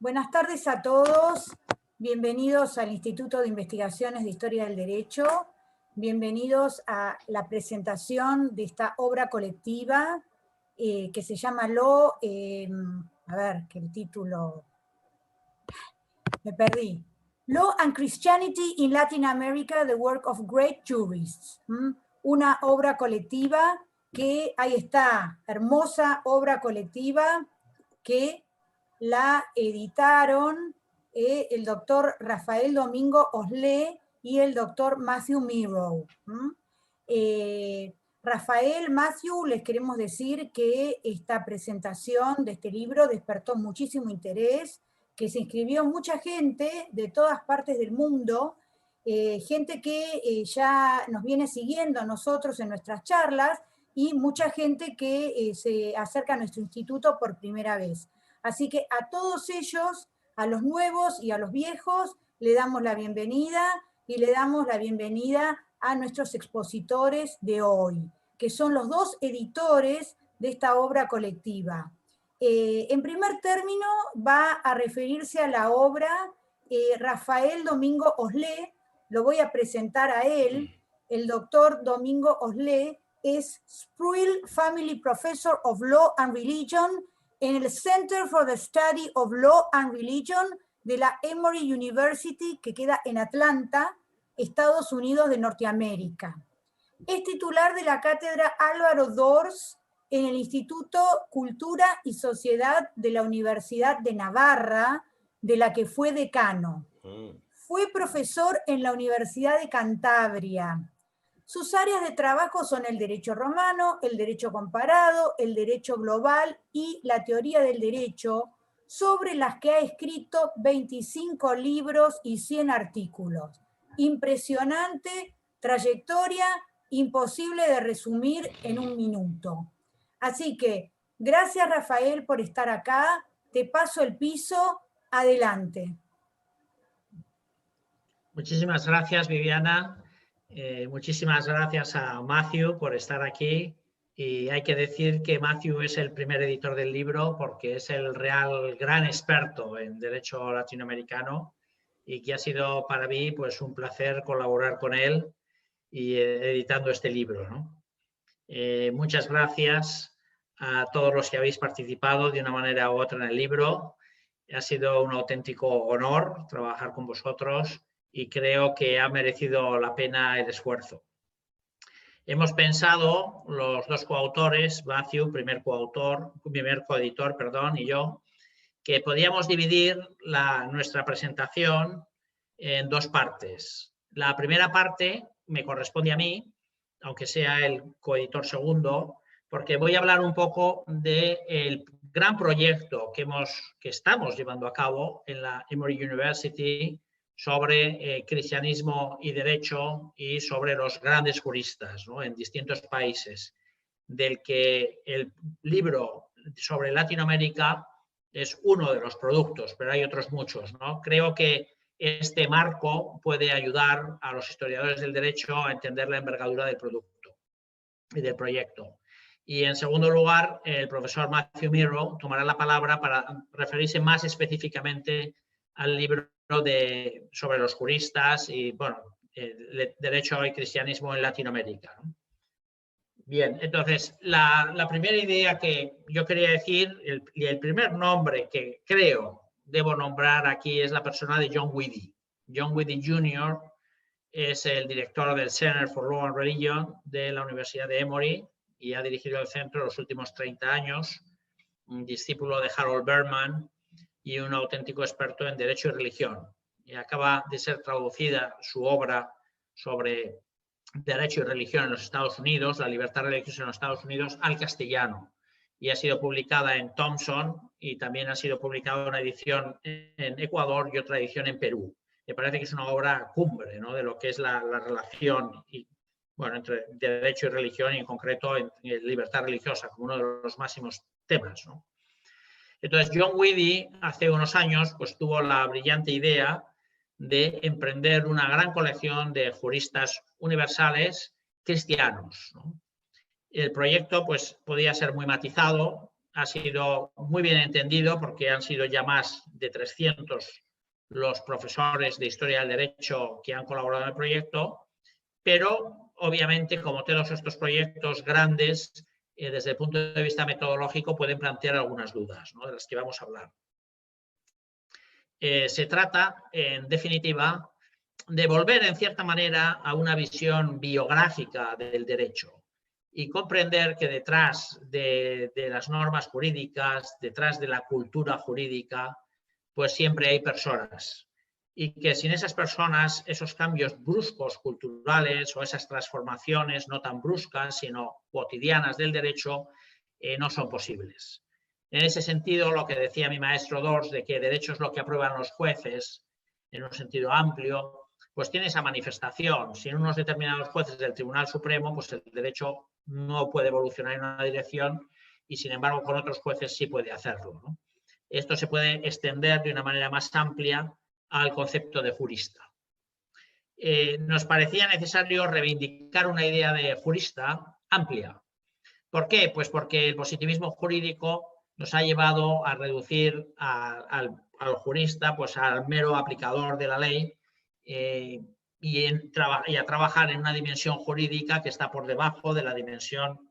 Buenas tardes a todos, bienvenidos al Instituto de Investigaciones de Historia del Derecho, bienvenidos a la presentación de esta obra colectiva que se llama Law, a ver, que el título, me perdí, Law and Christianity in Latin America, the Work of Great Jurists, una obra colectiva que, ahí está, hermosa obra colectiva que la editaron el doctor Rafael Domingo Oslé y el doctor Matthew Merow. Matthew, les queremos decir que esta presentación de este libro despertó muchísimo interés, que se inscribió mucha gente de todas partes del mundo, gente que ya nos viene siguiendo a nosotros en nuestras charlas, y mucha gente que se acerca a nuestro instituto por primera vez. Así que a todos ellos, a los nuevos y a los viejos, le damos la bienvenida y le damos la bienvenida a nuestros expositores de hoy, que son los dos editores de esta obra colectiva. En primer término, va a referirse a la obra Rafael Domingo Oslé, lo voy a presentar a él. El doctor Domingo Oslé es Sproul Family Professor of Law and Religion en el Center for the Study of Law and Religion de la Emory University, que queda en Atlanta, Estados Unidos de Norteamérica. Es titular de la cátedra Álvaro Dors en el Instituto Cultura y Sociedad de la Universidad de Navarra, de la que fue decano. Fue profesor en la Universidad de Cantabria. Sus áreas de trabajo son el derecho romano, el derecho comparado, el derecho global y la teoría del derecho, sobre las que ha escrito 25 libros y 100 artículos. Impresionante trayectoria, imposible de resumir en un minuto. Así que, gracias Rafael por estar acá, te paso el piso, adelante. Muchísimas gracias, Viviana. Muchísimas gracias a Matthew por estar aquí, y hay que decir que Matthew es el primer editor del libro porque es el gran experto en derecho latinoamericano, y que ha sido para mí pues un placer colaborar con él y editando este libro, ¿no? Muchas gracias a todos los que habéis participado de una manera u otra en el libro. Ha sido un auténtico honor trabajar con vosotros y creo que ha merecido la pena el esfuerzo. Hemos pensado, los dos coautores, Matthew, primer coeditor, y yo, que podíamos dividir nuestra presentación en dos partes. La primera parte me corresponde a mí, aunque sea el coeditor segundo, porque voy a hablar un poco del gran proyecto que estamos llevando a cabo en la Emory University sobre cristianismo y derecho y sobre los grandes juristas, ¿no?, en distintos países, del que el libro sobre Latinoamérica es uno de los productos, pero hay otros muchos, ¿no? Creo que este marco puede ayudar a los historiadores del derecho a entender la envergadura del producto y del proyecto. Y en segundo lugar, el profesor Matthew Merow tomará la palabra para referirse más específicamente al libro sobre los juristas y, bueno, derecho y cristianismo en Latinoamérica, ¿no? Bien, entonces, la primera idea que yo quería decir, el primer nombre que creo debo nombrar aquí es la persona de John Widdie. John Widdie Jr. es el director del Center for Law and Religion de la Universidad de Emory y ha dirigido el centro los últimos 30 años, un discípulo de Harold Berman y un auténtico experto en derecho y religión. Y acaba de ser traducida su obra sobre derecho y religión en los Estados Unidos, la libertad religiosa en los Estados Unidos, al castellano. Y ha sido publicada en Thomson y también ha sido publicada una edición en Ecuador y otra edición en Perú. Me parece que es una obra cumbre, ¿no?, de lo que es la relación entre derecho y religión, y en concreto en libertad religiosa, como uno de los máximos temas, ¿no? Entonces, John Widdie hace unos años pues, tuvo la brillante idea de emprender una gran colección de juristas universales cristianos, ¿no? El proyecto pues, podía ser muy matizado. ha sido muy bien entendido porque han sido ya más de 300 los profesores de Historia del Derecho que han colaborado en el proyecto, pero obviamente, como todos estos proyectos grandes, desde el punto de vista metodológico pueden plantear algunas dudas, ¿no?, de las que vamos a hablar. Se trata, en definitiva, de volver en cierta manera a una visión biográfica del derecho y comprender que detrás de las normas jurídicas, detrás de la cultura jurídica, pues siempre hay personas. Y que sin esas personas, esos cambios bruscos culturales o esas transformaciones no tan bruscas, sino cotidianas del derecho, no son posibles. En ese sentido, lo que decía mi maestro Dors, de que derecho es lo que aprueban los jueces, en un sentido amplio, pues tiene esa manifestación. Si en unos determinados jueces del Tribunal Supremo, pues el derecho no puede evolucionar en una dirección y, sin embargo, con otros jueces sí puede hacerlo, ¿no? Esto se puede extender de una manera más amplia al concepto de jurista. Nos parecía necesario reivindicar una idea de jurista amplia. ¿Por qué? Pues porque el positivismo jurídico nos ha llevado a reducir al jurista pues al mero aplicador de la ley y a trabajar en una dimensión jurídica que está por debajo de la dimensión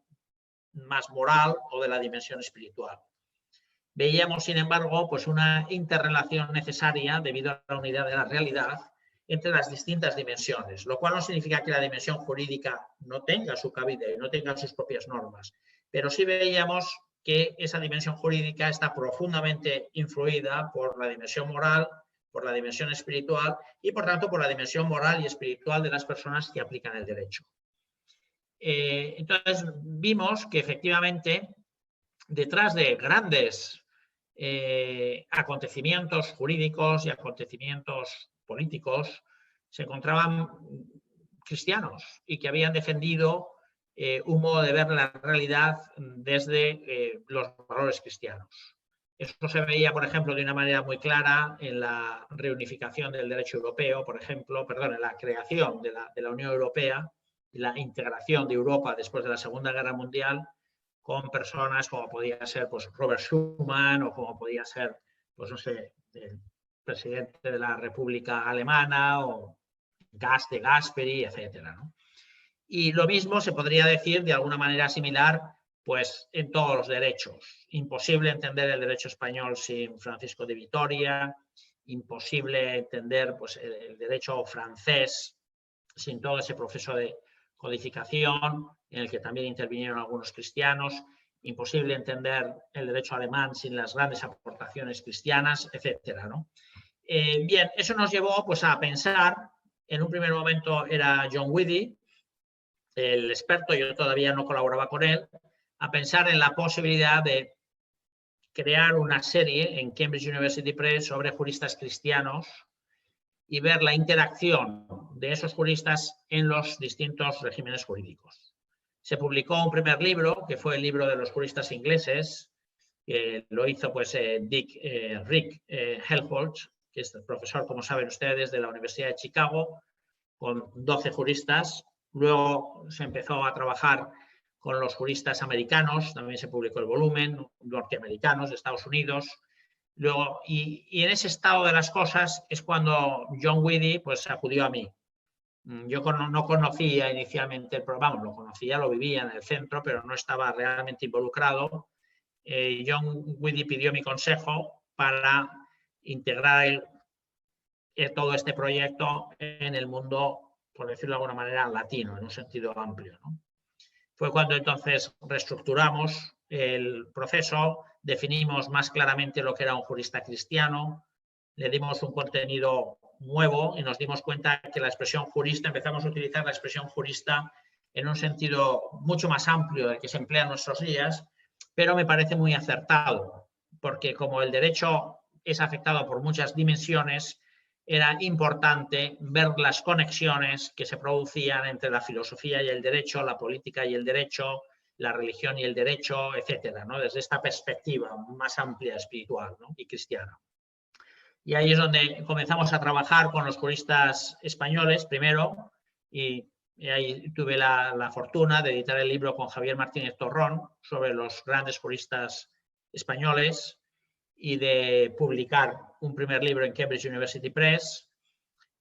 más moral o de la dimensión espiritual. Veíamos, sin embargo, pues una interrelación necesaria debido a la unidad de la realidad entre las distintas dimensiones, lo cual no significa que la dimensión jurídica no tenga su cabida y no tenga sus propias normas, pero sí veíamos que esa dimensión jurídica está profundamente influida por la dimensión moral, por la dimensión espiritual y, por tanto, por la dimensión moral y espiritual de las personas que aplican el derecho. Entonces, vimos que efectivamente, detrás de grandes acontecimientos jurídicos y acontecimientos políticos se encontraban cristianos y que habían defendido un modo de ver la realidad desde los valores cristianos. Eso se veía, por ejemplo, de una manera muy clara en la reunificación del derecho europeo, por ejemplo, en la creación de la Unión Europea y la integración de Europa después de la Segunda Guerra Mundial, con personas como podía ser pues, Robert Schuman o como podía ser, pues no sé, el presidente de la República Alemana o de Gasperi, etcétera, ¿no? Y lo mismo se podría decir de alguna manera similar pues, en todos los derechos. Imposible entender el derecho español sin Francisco de Vitoria, imposible entender pues, el derecho francés sin todo ese proceso de codificación en el que también intervinieron algunos cristianos, imposible entender el derecho alemán sin las grandes aportaciones cristianas, etcétera, ¿no? Bien, eso nos llevó pues, a pensar, en un primer momento era John Widdie, el experto, yo todavía no colaboraba con él, a pensar en la posibilidad de crear una serie en Cambridge University Press sobre juristas cristianos y ver la interacción de esos juristas en los distintos regímenes jurídicos. Se publicó un primer libro, que fue el libro de los juristas ingleses, que lo hizo pues, Rick Helfholtz, que es el profesor, como saben ustedes, de la Universidad de Chicago, con 12 juristas. Luego se empezó a trabajar con los juristas americanos, también se publicó el volumen, norteamericanos de Estados Unidos. Luego, y en ese estado de las cosas es cuando John Widdie pues, acudió a mí. Yo no conocía inicialmente el programa, lo conocía, lo vivía en el centro, pero no estaba realmente involucrado. John Widdie pidió mi consejo para integrar todo este proyecto en el mundo, por decirlo de alguna manera, latino, en un sentido amplio, ¿no? Fue cuando entonces reestructuramos el proceso, definimos más claramente lo que era un jurista cristiano, le dimos un contenido nuevo y nos dimos cuenta que la expresión jurista, empezamos a utilizar la expresión jurista en un sentido mucho más amplio del que se emplea en nuestros días, pero me parece muy acertado, porque como el derecho es afectado por muchas dimensiones, era importante ver las conexiones que se producían entre la filosofía y el derecho, la política y el derecho, la religión y el derecho, etcétera, ¿no? Desde esta perspectiva más amplia, espiritual, ¿no? Y cristiana. Y ahí es donde comenzamos a trabajar con los juristas españoles primero, y ahí tuve la fortuna de editar el libro con Javier Martínez Torrón sobre los grandes juristas españoles y de publicar un primer libro en Cambridge University Press.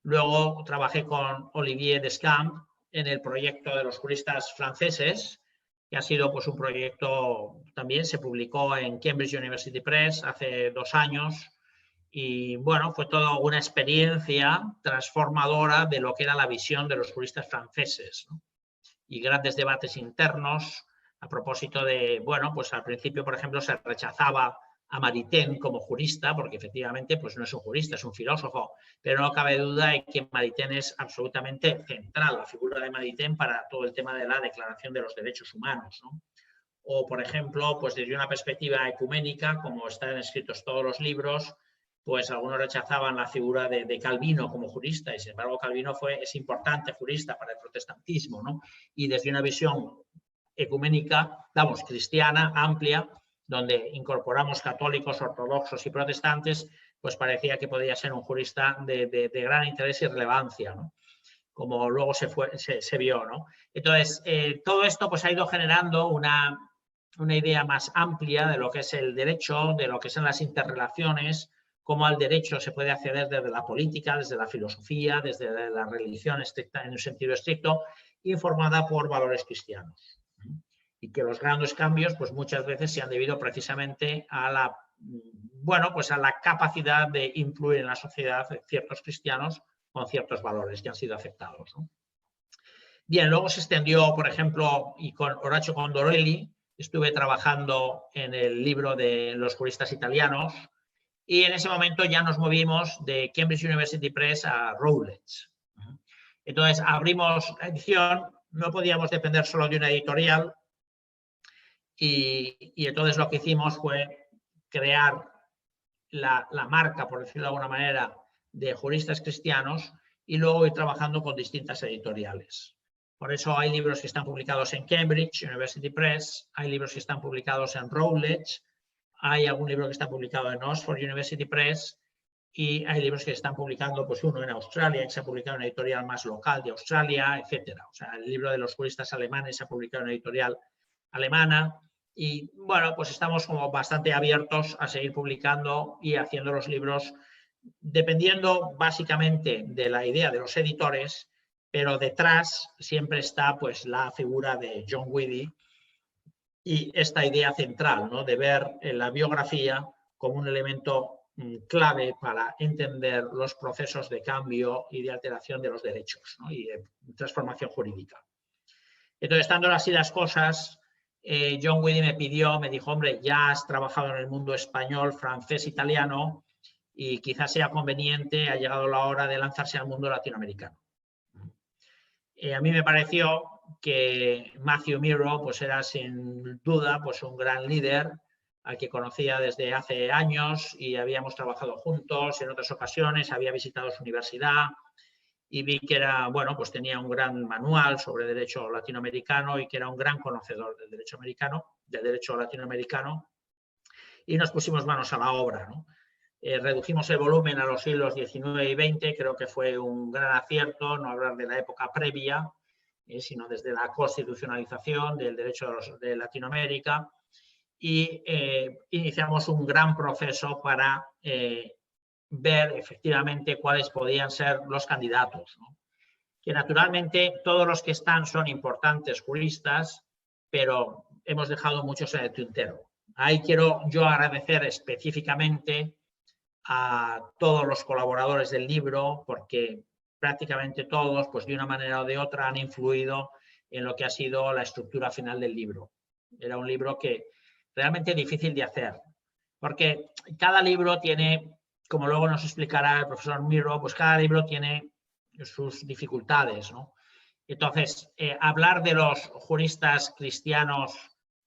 Luego trabajé con Olivier Descamps en el proyecto de los juristas franceses, que ha sido pues, un proyecto, también se publicó en Cambridge University Press hace 2 años. Y bueno, fue toda una experiencia transformadora de lo que era la visión de los juristas franceses, ¿no? Y grandes debates internos a propósito de, bueno, pues al principio, por ejemplo, se rechazaba a Maritain como jurista, porque efectivamente pues no es un jurista, es un filósofo, pero no cabe duda de que Maritain es absolutamente central, la figura de Maritain para todo el tema de la Declaración de los Derechos Humanos, ¿no? O, por ejemplo, pues desde una perspectiva ecuménica, como están escritos todos los libros, pues algunos rechazaban la figura de Calvino como jurista, y sin embargo Calvino es importante jurista para el protestantismo, ¿no? Y desde una visión ecuménica, vamos, cristiana, amplia, donde incorporamos católicos, ortodoxos y protestantes, pues parecía que podía ser un jurista de gran interés y relevancia, ¿no? Como luego se vio, ¿no? Entonces, todo esto pues ha ido generando una idea más amplia de lo que es el derecho, de lo que son las interrelaciones, cómo al derecho se puede acceder desde la política, desde la filosofía, desde la religión estricta, en un sentido estricto, informada por valores cristianos. Y que los grandes cambios, pues muchas veces se han debido precisamente a la, bueno, pues a la capacidad de influir en la sociedad de ciertos cristianos con ciertos valores que han sido aceptados, ¿no? Bien, luego se extendió, por ejemplo, y con Horacio Condorelli estuve trabajando en el libro de los juristas italianos, y en ese momento ya nos movimos de Cambridge University Press a Routledge. Entonces abrimos la edición, no podíamos depender solo de una editorial, y entonces lo que hicimos fue crear la marca, por decirlo de alguna manera, de juristas cristianos, y luego ir trabajando con distintas editoriales. Por eso hay libros que están publicados en Cambridge University Press, hay libros que están publicados en Routledge, hay algún libro que está publicado en Oxford University Press, y hay libros que están publicando, pues uno en Australia, que se ha publicado en una editorial más local de Australia, etcétera. O sea, el libro de los juristas alemanes se ha publicado en una editorial alemana. Y bueno, pues estamos como bastante abiertos a seguir publicando y haciendo los libros, dependiendo básicamente de la idea de los editores, pero detrás siempre está pues la figura de John Widdie y esta idea central, ¿no? De ver la biografía como un elemento clave para entender los procesos de cambio y de alteración de los derechos, ¿no? Y de transformación jurídica. Entonces, estando así las cosas, John Widdie me dijo, hombre, ya has trabajado en el mundo español, francés, italiano, y quizás sea conveniente, ha llegado la hora de lanzarse al mundo latinoamericano. A mí me pareció que Matthew Mirro pues era sin duda pues un gran líder al que conocía desde hace años y habíamos trabajado juntos en otras ocasiones, había visitado su universidad y vi que era, bueno, pues tenía un gran manual sobre derecho latinoamericano y que era un gran conocedor del derecho americano, del derecho latinoamericano, y nos pusimos manos a la obra, ¿no? Redujimos el volumen a los siglos XIX y XX, creo que fue un gran acierto no hablar de la época previa, sino desde la constitucionalización del derecho de Latinoamérica, y iniciamos un gran proceso para ver efectivamente cuáles podían ser los candidatos, ¿no? Que naturalmente todos los que están son importantes juristas, pero hemos dejado muchos en el tintero. Ahí quiero yo agradecer específicamente a todos los colaboradores del libro, porque prácticamente todos, pues de una manera o de otra, han influido en lo que ha sido la estructura final del libro. Era un libro que realmente es difícil de hacer, porque cada libro tiene, como luego nos explicará el profesor Mirro, pues cada libro tiene sus dificultades, ¿no? Entonces, hablar de los juristas cristianos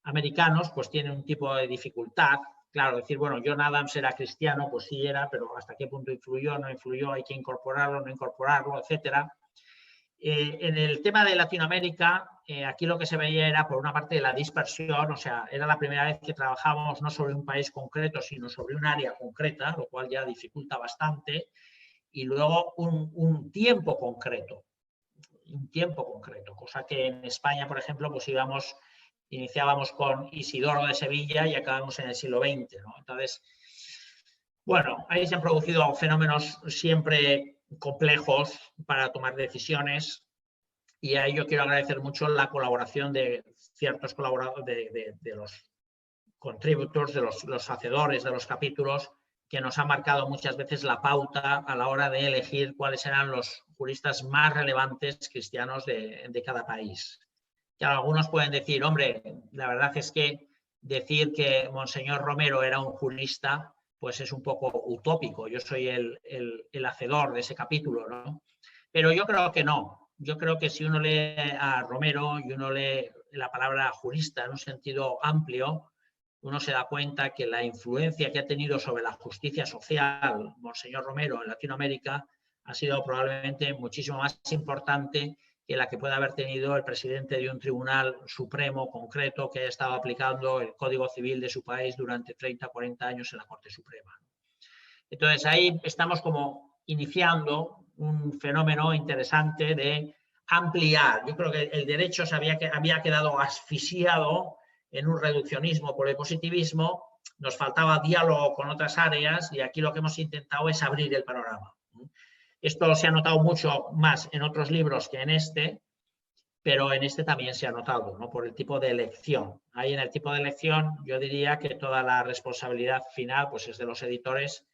americanos, pues tiene un tipo de dificultad. Claro, decir, bueno, John Adams era cristiano, pues sí era, pero hasta qué punto influyó, no influyó, hay que incorporarlo, no incorporarlo, etcétera. En el tema de Latinoamérica, aquí lo que se veía era, por una parte, la dispersión, o sea, era la primera vez que trabajábamos no sobre un país concreto, sino sobre un área concreta, lo cual ya dificulta bastante, y luego un tiempo concreto, cosa que en España, por ejemplo, pues íbamos iniciábamos con Isidoro de Sevilla y acabamos en el siglo XX, ¿no? Entonces, bueno, ahí se han producido fenómenos siempre complejos para tomar decisiones, y ahí yo quiero agradecer mucho la colaboración de ciertos colaboradores, de los contributors, de los hacedores de los capítulos, que nos han marcado muchas veces la pauta a la hora de elegir cuáles eran los juristas más relevantes cristianos de cada país. Que algunos pueden decir, hombre, la verdad es que decir que Monseñor Romero era un jurista, pues es un poco utópico. Yo soy el hacedor de ese capítulo, ¿no? Pero yo creo que no. Yo creo que si uno lee a Romero y uno lee la palabra jurista en un sentido amplio, uno se da cuenta que la influencia que ha tenido sobre la justicia social Monseñor Romero en Latinoamérica ha sido probablemente muchísimo más importante que la que puede haber tenido el presidente de un tribunal supremo concreto que haya estado aplicando el Código Civil de su país durante 30 o 40 años en la Corte Suprema. Entonces ahí estamos como iniciando un fenómeno interesante de ampliar. Yo creo que el derecho había quedado asfixiado en un reduccionismo por el positivismo, nos faltaba diálogo con otras áreas y aquí lo que hemos intentado es abrir el panorama. Esto se ha notado mucho más en otros libros que en este, pero en este también se ha notado, ¿no? Por el tipo de elección. Ahí en el tipo de elección yo diría que toda la responsabilidad final pues, es de los editores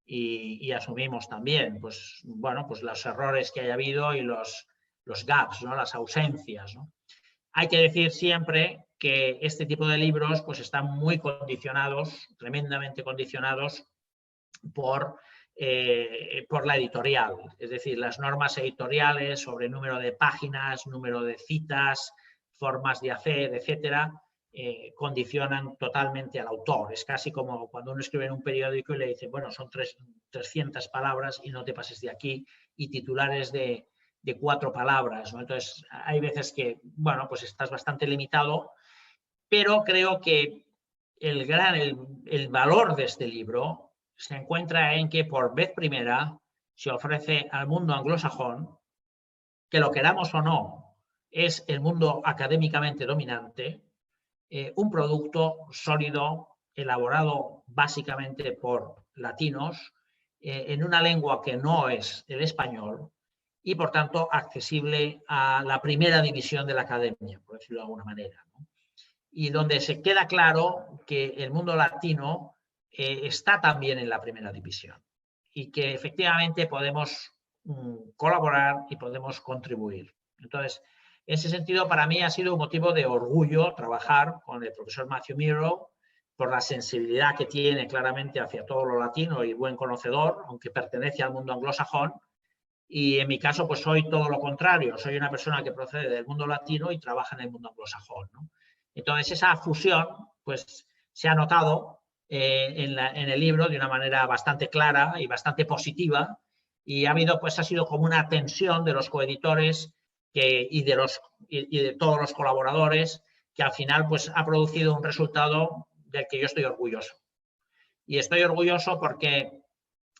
y asumimos también pues, bueno, pues los errores que haya habido y los gaps, ¿no? Las ausencias, ¿no? Hay que decir siempre que este tipo de libros pues, están muy condicionados, tremendamente condicionados por la editorial. Es decir, las normas editoriales sobre número de páginas, número de citas, formas de hacer, etcétera, condicionan totalmente al autor. Es casi como cuando uno escribe en un periódico y le dice, bueno, son 300 palabras y no te pases de aquí, y titulares de 4 palabras, ¿no? Entonces, hay veces que, bueno, pues estás bastante limitado, pero creo que el valor de este libro se encuentra en que por vez primera se ofrece al mundo anglosajón, que lo queramos o no, es el mundo académicamente dominante, un producto sólido, elaborado básicamente por latinos, en una lengua que no es el español, y, por tanto, accesible a la primera división de la academia, por decirlo de alguna manera, ¿no? Y donde se queda claro que el mundo latino está también en la primera división y que efectivamente podemos colaborar y podemos contribuir. Entonces, en ese sentido, para mí ha sido un motivo de orgullo trabajar con el profesor Matthew Miro por la sensibilidad que tiene claramente hacia todo lo latino y buen conocedor, aunque pertenece al mundo anglosajón. Y en mi caso, pues soy todo lo contrario. Soy una persona que procede del mundo latino y trabaja en el mundo anglosajón, ¿no? Entonces, esa fusión, pues, se ha notado en el libro de una manera bastante clara y bastante positiva. Y ha sido como una tensión de los coeditores y de todos los colaboradores, que al final, pues, ha producido un resultado del que yo estoy orgulloso. Y estoy orgulloso porque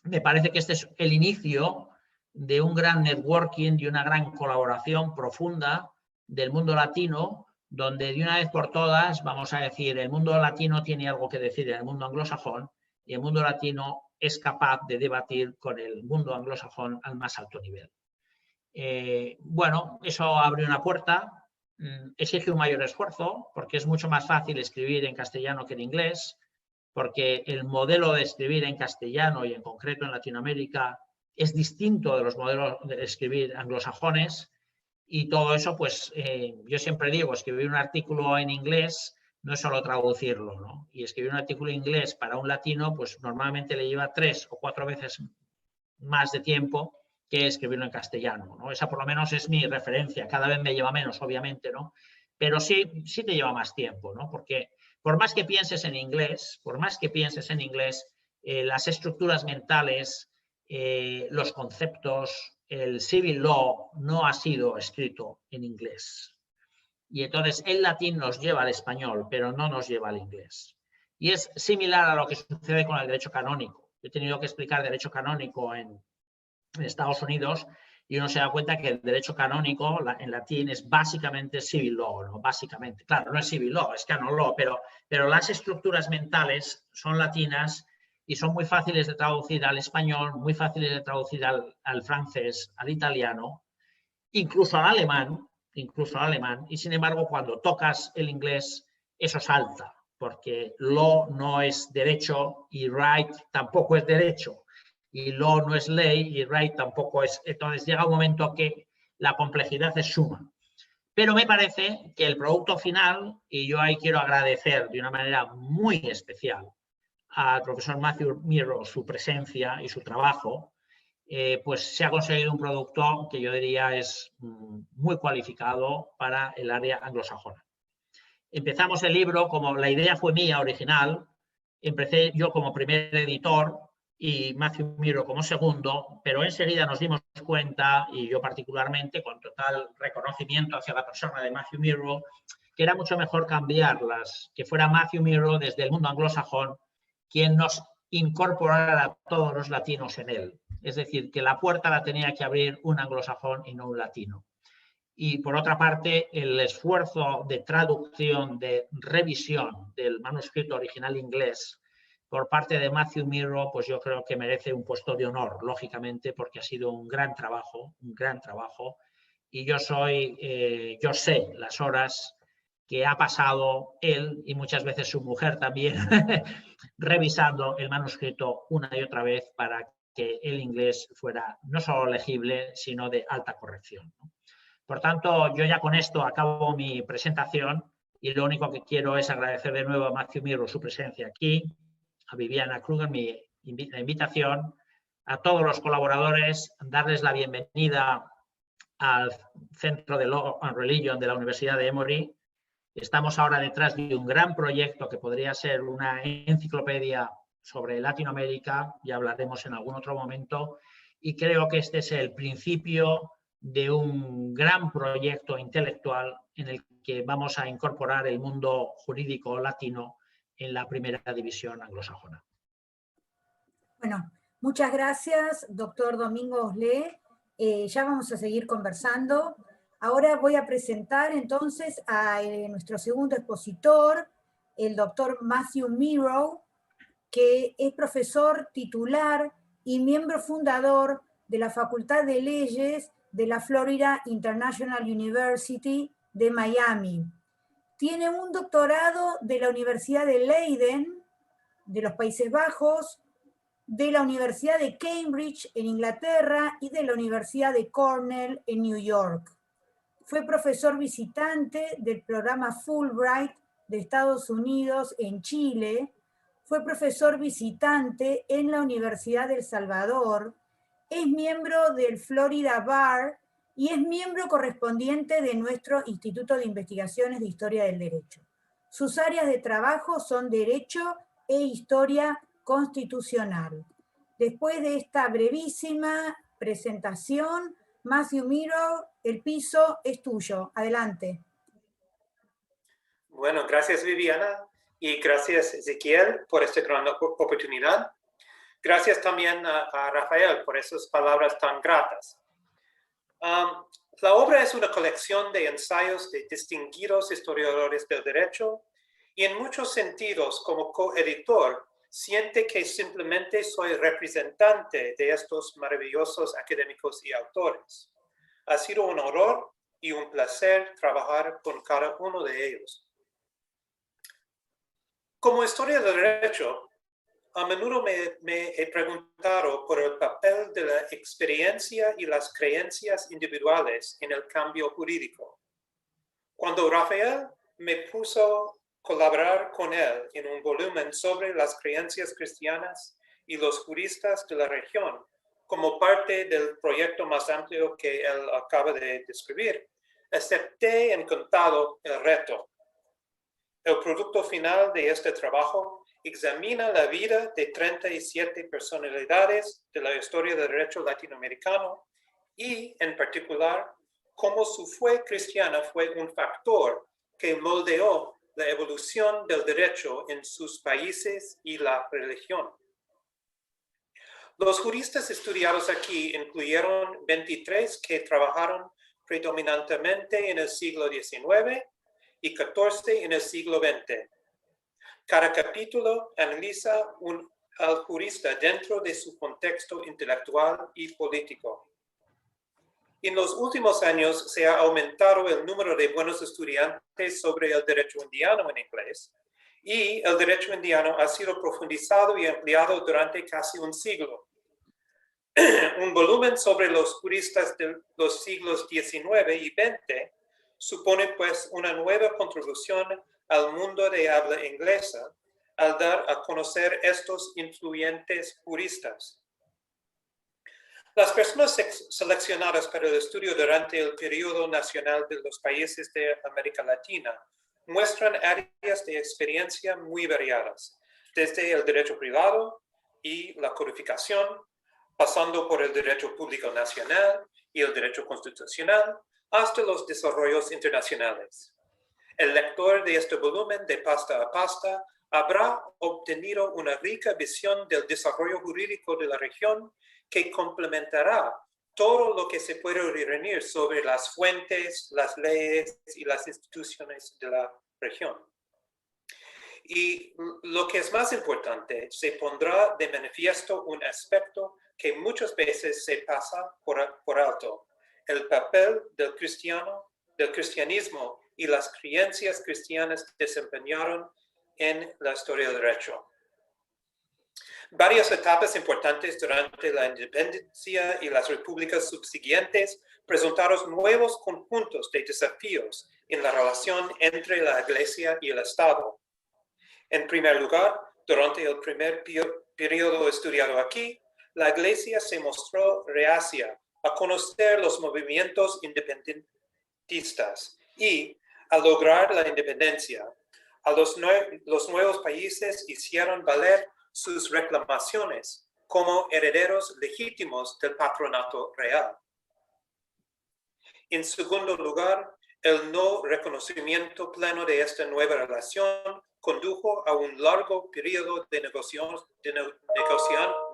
me parece que este es el inicio de un gran networking, de una gran colaboración profunda del mundo latino, donde de una vez por todas, vamos a decir, el mundo latino tiene algo que decir en el mundo anglosajón y el mundo latino es capaz de debatir con el mundo anglosajón al más alto nivel. Bueno, eso abre una puerta, exige un mayor esfuerzo, porque es mucho más fácil escribir en castellano que en inglés, porque el modelo de escribir en castellano y en concreto en Latinoamérica es distinto de los modelos de escribir anglosajones, y todo eso, pues yo siempre digo, escribir un artículo en inglés no es solo traducirlo, ¿no? Y escribir un artículo en inglés para un latino, pues normalmente le lleva 3 o 4 veces más de tiempo que escribirlo en castellano, ¿no? Esa por lo menos es mi referencia. Cada vez me lleva menos, obviamente, ¿no? Pero sí te lleva más tiempo, ¿no? Porque por más que pienses en inglés, las estructuras mentales, los conceptos, el civil law no ha sido escrito en inglés. Y entonces el latín nos lleva al español, pero no nos lleva al inglés. Y es similar a lo que sucede con el derecho canónico. He tenido que explicar derecho canónico en Estados Unidos y uno se da cuenta que el derecho canónico en latín es básicamente civil law, ¿no? Básicamente, claro, no es civil law, es canon law, pero las estructuras mentales son latinas y son muy fáciles de traducir al español, muy fáciles de traducir al francés, al italiano, incluso al alemán, y sin embargo cuando tocas el inglés eso salta, porque law no es derecho y right tampoco es derecho, y law no es ley y right tampoco es. Entonces llega un momento que la complejidad es suma. Pero me parece que el producto final, y yo ahí quiero agradecer de una manera muy especial al profesor Matthew Mirro su presencia y su trabajo, pues se ha conseguido un producto que yo diría es muy cualificado para el área anglosajona. Empezamos el libro, como la idea fue mía original, empecé yo como primer editor y Matthew Mirro como segundo, pero enseguida nos dimos cuenta, y yo particularmente, con total reconocimiento hacia la persona de Matthew Mirro, que era mucho mejor cambiarlas, que fuera Matthew Mirro desde el mundo anglosajón quien nos incorporara a todos los latinos en él. Es decir, que la puerta la tenía que abrir un anglosajón y no un latino. Y por otra parte, el esfuerzo de traducción, de revisión del manuscrito original inglés por parte de Matthew Mirro, pues yo creo que merece un puesto de honor, lógicamente, porque ha sido un gran trabajo, y yo sé las horas que ha pasado él y muchas veces su mujer también revisando el manuscrito una y otra vez para que el inglés fuera no solo legible, sino de alta corrección, ¿no? Por tanto, yo ya con esto acabo mi presentación y lo único que quiero es agradecer de nuevo a Matthew Mirro su presencia aquí, a Viviana Kruger la invitación, a todos los colaboradores, darles la bienvenida al Centro de Law and Religion de la Universidad de Emory. Estamos ahora detrás de un gran proyecto que podría ser una enciclopedia sobre Latinoamérica, ya hablaremos en algún otro momento, y creo que este es el principio de un gran proyecto intelectual en el que vamos a incorporar el mundo jurídico latino en la primera división anglosajona. Bueno, muchas gracias, doctor Domingo Oslé. Ya vamos a seguir conversando. Ahora voy a presentar entonces a nuestro segundo expositor, el doctor Matthew Mirro, que es profesor titular y miembro fundador de la Facultad de Leyes de la Florida International University de Miami. Tiene un doctorado de la Universidad de Leiden, de los Países Bajos, de la Universidad de Cambridge en Inglaterra y de la Universidad de Cornell en New York. Fue profesor visitante del programa Fulbright de Estados Unidos en Chile. Fue profesor visitante en la Universidad del Salvador. Es miembro del Florida Bar y es miembro correspondiente de nuestro Instituto de Investigaciones de Historia del Derecho. Sus áreas de trabajo son Derecho e Historia Constitucional. Después de esta brevísima presentación, Matthew Mirro, el piso es tuyo. Adelante. Bueno, gracias Viviana y gracias Ezequiel por esta gran oportunidad. Gracias también a Rafael por esas palabras tan gratas. La obra es una colección de ensayos de distinguidos historiadores del derecho y en muchos sentidos como coeditor siente que simplemente soy representante de estos maravillosos académicos y autores. Ha sido un honor y un placer trabajar con cada uno de ellos. Como historiador del derecho, a menudo me he preguntado por el papel de la experiencia y las creencias individuales en el cambio jurídico. Cuando Rafael me puso a colaborar con él en un volumen sobre las creencias cristianas y los juristas de la región, como parte del proyecto más amplio que él acaba de describir, acepté encantado el reto. El producto final de este trabajo examina la vida de 37 personalidades de la historia del derecho latinoamericano y, en particular, cómo su fe cristiana fue un factor que moldeó la evolución del derecho en sus países y la religión. Los juristas estudiados aquí incluyeron 23 que trabajaron predominantemente en el siglo XIX y 14 en el siglo XX. Cada capítulo analiza al jurista dentro de su contexto intelectual y político. En los últimos años se ha aumentado el número de buenos estudiantes sobre el derecho indiano en inglés, y el derecho indiano ha sido profundizado y ampliado durante casi un siglo. Un volumen sobre los juristas de los siglos XIX y XX supone pues una nueva contribución al mundo de habla inglesa al dar a conocer estos influyentes juristas. Las personas seleccionadas para el estudio durante el periodo nacional de los países de América Latina muestran áreas de experiencia muy variadas, desde el derecho privado y la codificación, pasando por el derecho público nacional y el derecho constitucional, hasta los desarrollos internacionales. El lector de este volumen de pasta a pasta habrá obtenido una rica visión del desarrollo jurídico de la región que complementará todo lo que se puede reunir sobre las fuentes, las leyes y las instituciones de la región. Y lo que es más importante, se pondrá de manifiesto un aspecto que muchas veces se pasa por alto: el papel del cristianismo y las creencias cristianas desempeñaron en la historia del derecho. Varias etapas importantes durante la independencia y las repúblicas subsiguientes presentaron nuevos conjuntos de desafíos en la relación entre la Iglesia y el Estado. En primer lugar, durante el primer periodo estudiado aquí, la Iglesia se mostró reacia a conocer los movimientos independentistas y, al lograr la independencia, los nuevos países hicieron valer sus reclamaciones como herederos legítimos del patronato real. En segundo lugar, el no reconocimiento pleno de esta nueva relación condujo a un largo periodo de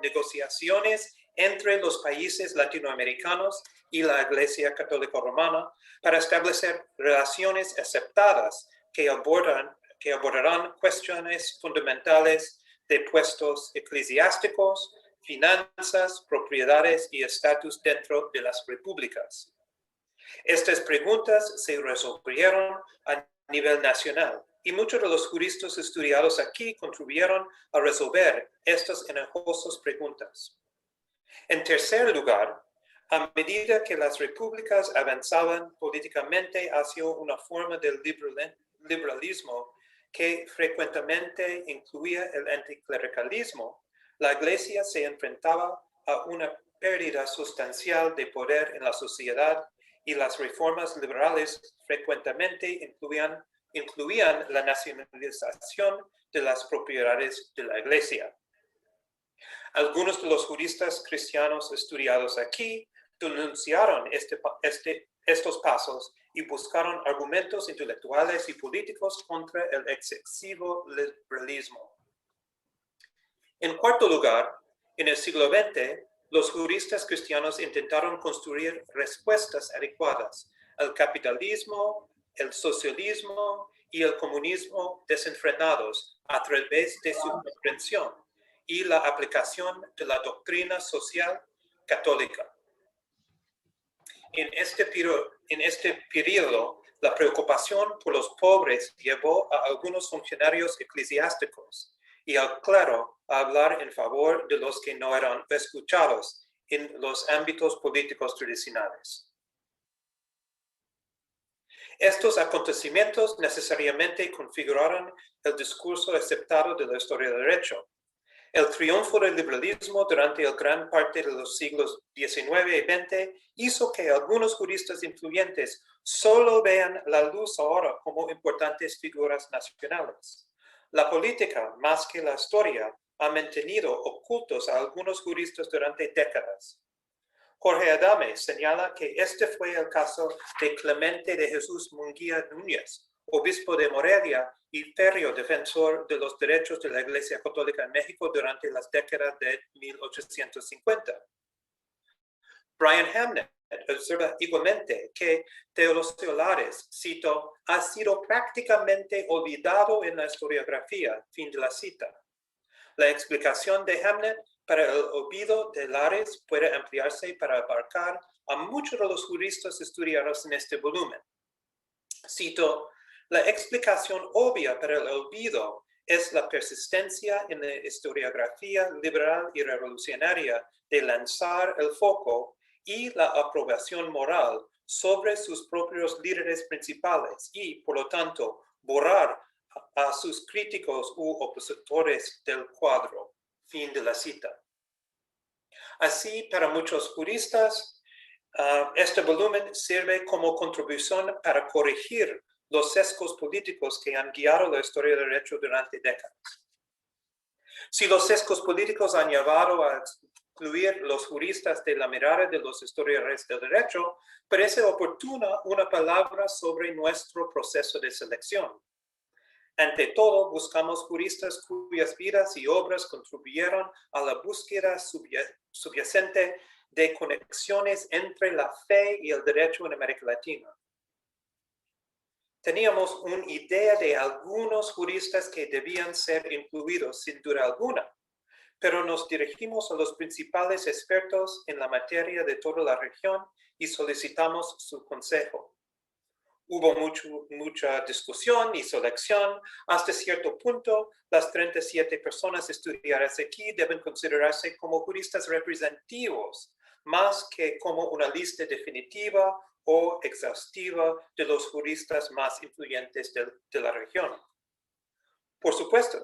negociaciones entre los países latinoamericanos y la Iglesia Católica Romana para establecer relaciones aceptadas que abordarán cuestiones fundamentales de puestos eclesiásticos, finanzas, propiedades y estatus dentro de las repúblicas. Estas preguntas se resolvieron a nivel nacional y muchos de los juristas estudiados aquí contribuyeron a resolver estas enojosas preguntas. En tercer lugar, a medida que las repúblicas avanzaban políticamente hacia una forma de liberalismo que frecuentemente incluía el anticlericalismo, la Iglesia se enfrentaba a una pérdida sustancial de poder en la sociedad y las reformas liberales frecuentemente incluían la nacionalización de las propiedades de la Iglesia. Algunos de los juristas cristianos estudiados aquí denunciaron estos pasos y buscaron argumentos intelectuales y políticos contra el excesivo liberalismo. En cuarto lugar, en el siglo XX, los juristas cristianos intentaron construir respuestas adecuadas al capitalismo, el socialismo y el comunismo desenfrenados a través de su comprensión y la aplicación de la doctrina social católica. En este periodo, la preocupación por los pobres llevó a algunos funcionarios eclesiásticos y al clero a hablar en favor de los que no eran escuchados en los ámbitos políticos tradicionales. Estos acontecimientos necesariamente configuraron el discurso aceptado de la historia del derecho. El triunfo del liberalismo durante gran parte de los siglos XIX y XX hizo que algunos juristas influyentes solo vean la luz ahora como importantes figuras nacionales. La política, más que la historia, ha mantenido ocultos a algunos juristas durante décadas. Jorge Adame señala que este fue el caso de Clemente de Jesús Munguía Núñez, obispo de Morelia y férreo defensor de los derechos de la Iglesia Católica en México durante las décadas de 1850. Brian Hamnet observa igualmente que Teodosio Lares, cito, ha sido prácticamente olvidado en la historiografía, fin de la cita. La explicación de Hamnet para el olvido de Lares puede ampliarse para abarcar a muchos de los juristas estudiados en este volumen. Cito, la explicación obvia para el olvido es la persistencia en la historiografía liberal y revolucionaria de lanzar el foco y la aprobación moral sobre sus propios líderes principales y, por lo tanto, borrar a sus críticos u opositores del cuadro. Fin de la cita. Así, para muchos juristas, este volumen sirve como contribución para corregir los sesgos políticos que han guiado la historia del derecho durante décadas. Si los sesgos políticos han llevado a excluir los juristas de la mirada de los historiadores del derecho, parece oportuna una palabra sobre nuestro proceso de selección. Ante todo, buscamos juristas cuyas vidas y obras contribuyeron a la búsqueda subyacente de conexiones entre la fe y el derecho en América Latina. Teníamos una idea de algunos juristas que debían ser incluidos sin duda alguna, pero nos dirigimos a los principales expertos en la materia de toda la región y solicitamos su consejo. Hubo mucha discusión y selección. Hasta cierto punto, las 37 personas estudiadas aquí deben considerarse como juristas representativos, más que como una lista definitiva o exhaustiva de los juristas más influyentes de la región. Por supuesto,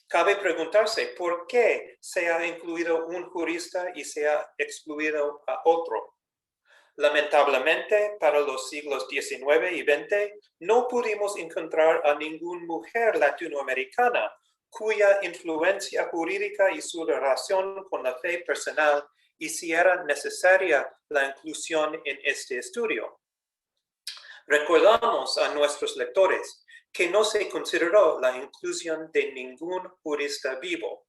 cabe preguntarse por qué se ha incluido un jurista y se ha excluido a otro. Lamentablemente, para los siglos XIX y XX, no pudimos encontrar a ninguna mujer latinoamericana cuya influencia jurídica y su relación con la fe personal hiciera necesaria la inclusión en este estudio. Recordamos a nuestros lectores que no se consideró la inclusión de ningún jurista vivo.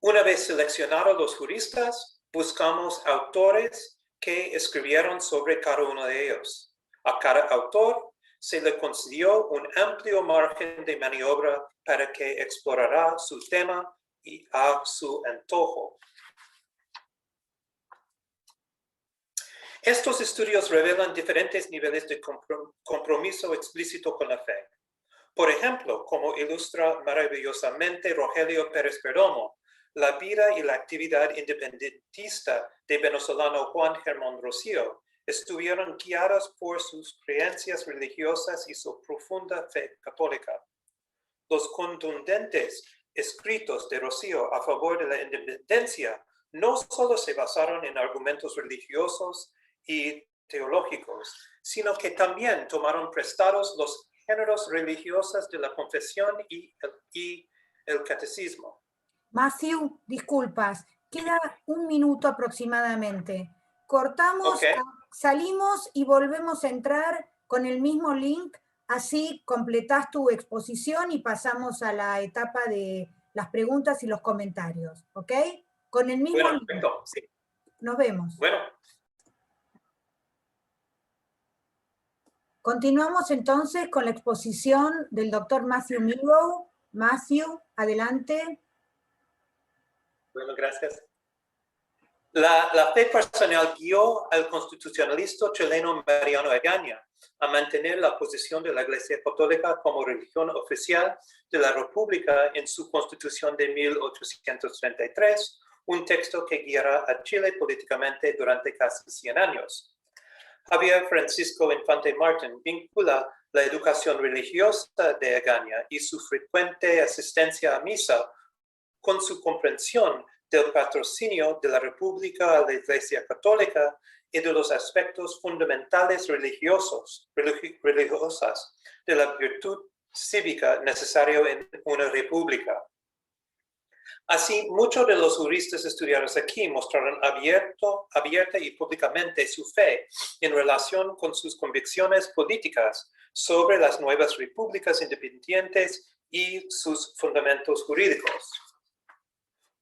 Una vez seleccionados los juristas, buscamos autores que escribieron sobre cada uno de ellos. A cada autor se le concedió un amplio margen de maniobra para que explorara su tema y a su antojo. Estos estudios revelan diferentes niveles de compromiso explícito con la fe. Por ejemplo, como ilustra maravillosamente Rogelio Pérez Perdomo, la vida y la actividad independentista de venezolano Juan Germán Rocío estuvieron guiadas por sus creencias religiosas y su profunda fe católica. Los contundentes escritos de Rocío a favor de la independencia no solo se basaron en argumentos religiosos y teológicos, sino que también tomaron prestados los géneros religiosos de la confesión y el catecismo. Matthew, disculpas, queda un minuto aproximadamente. Cortamos, Okay. Salimos y volvemos a entrar con el mismo link, así completás tu exposición y pasamos a la etapa de las preguntas y los comentarios, ¿ok? Con el mismo link. Perfecto, sí. Nos vemos. Bueno. Continuamos entonces con la exposición del doctor Matthew Milrow. Matthew, adelante. Bueno, gracias. La fe personal guió al constitucionalista chileno Mariano Egaña a mantener la posición de la Iglesia Católica como religión oficial de la República en su Constitución de 1833, un texto que guiará a Chile políticamente durante casi 100 años. Javier Francisco Infante Martín vincula la educación religiosa de Egaña y su frecuente asistencia a misa con su comprensión del patrocinio de la República a la Iglesia Católica y de los aspectos fundamentales religiosas de la virtud cívica necesaria en una república. Así, muchos de los juristas estudiados aquí mostraron abierta y públicamente su fe en relación con sus convicciones políticas sobre las nuevas repúblicas independientes y sus fundamentos jurídicos.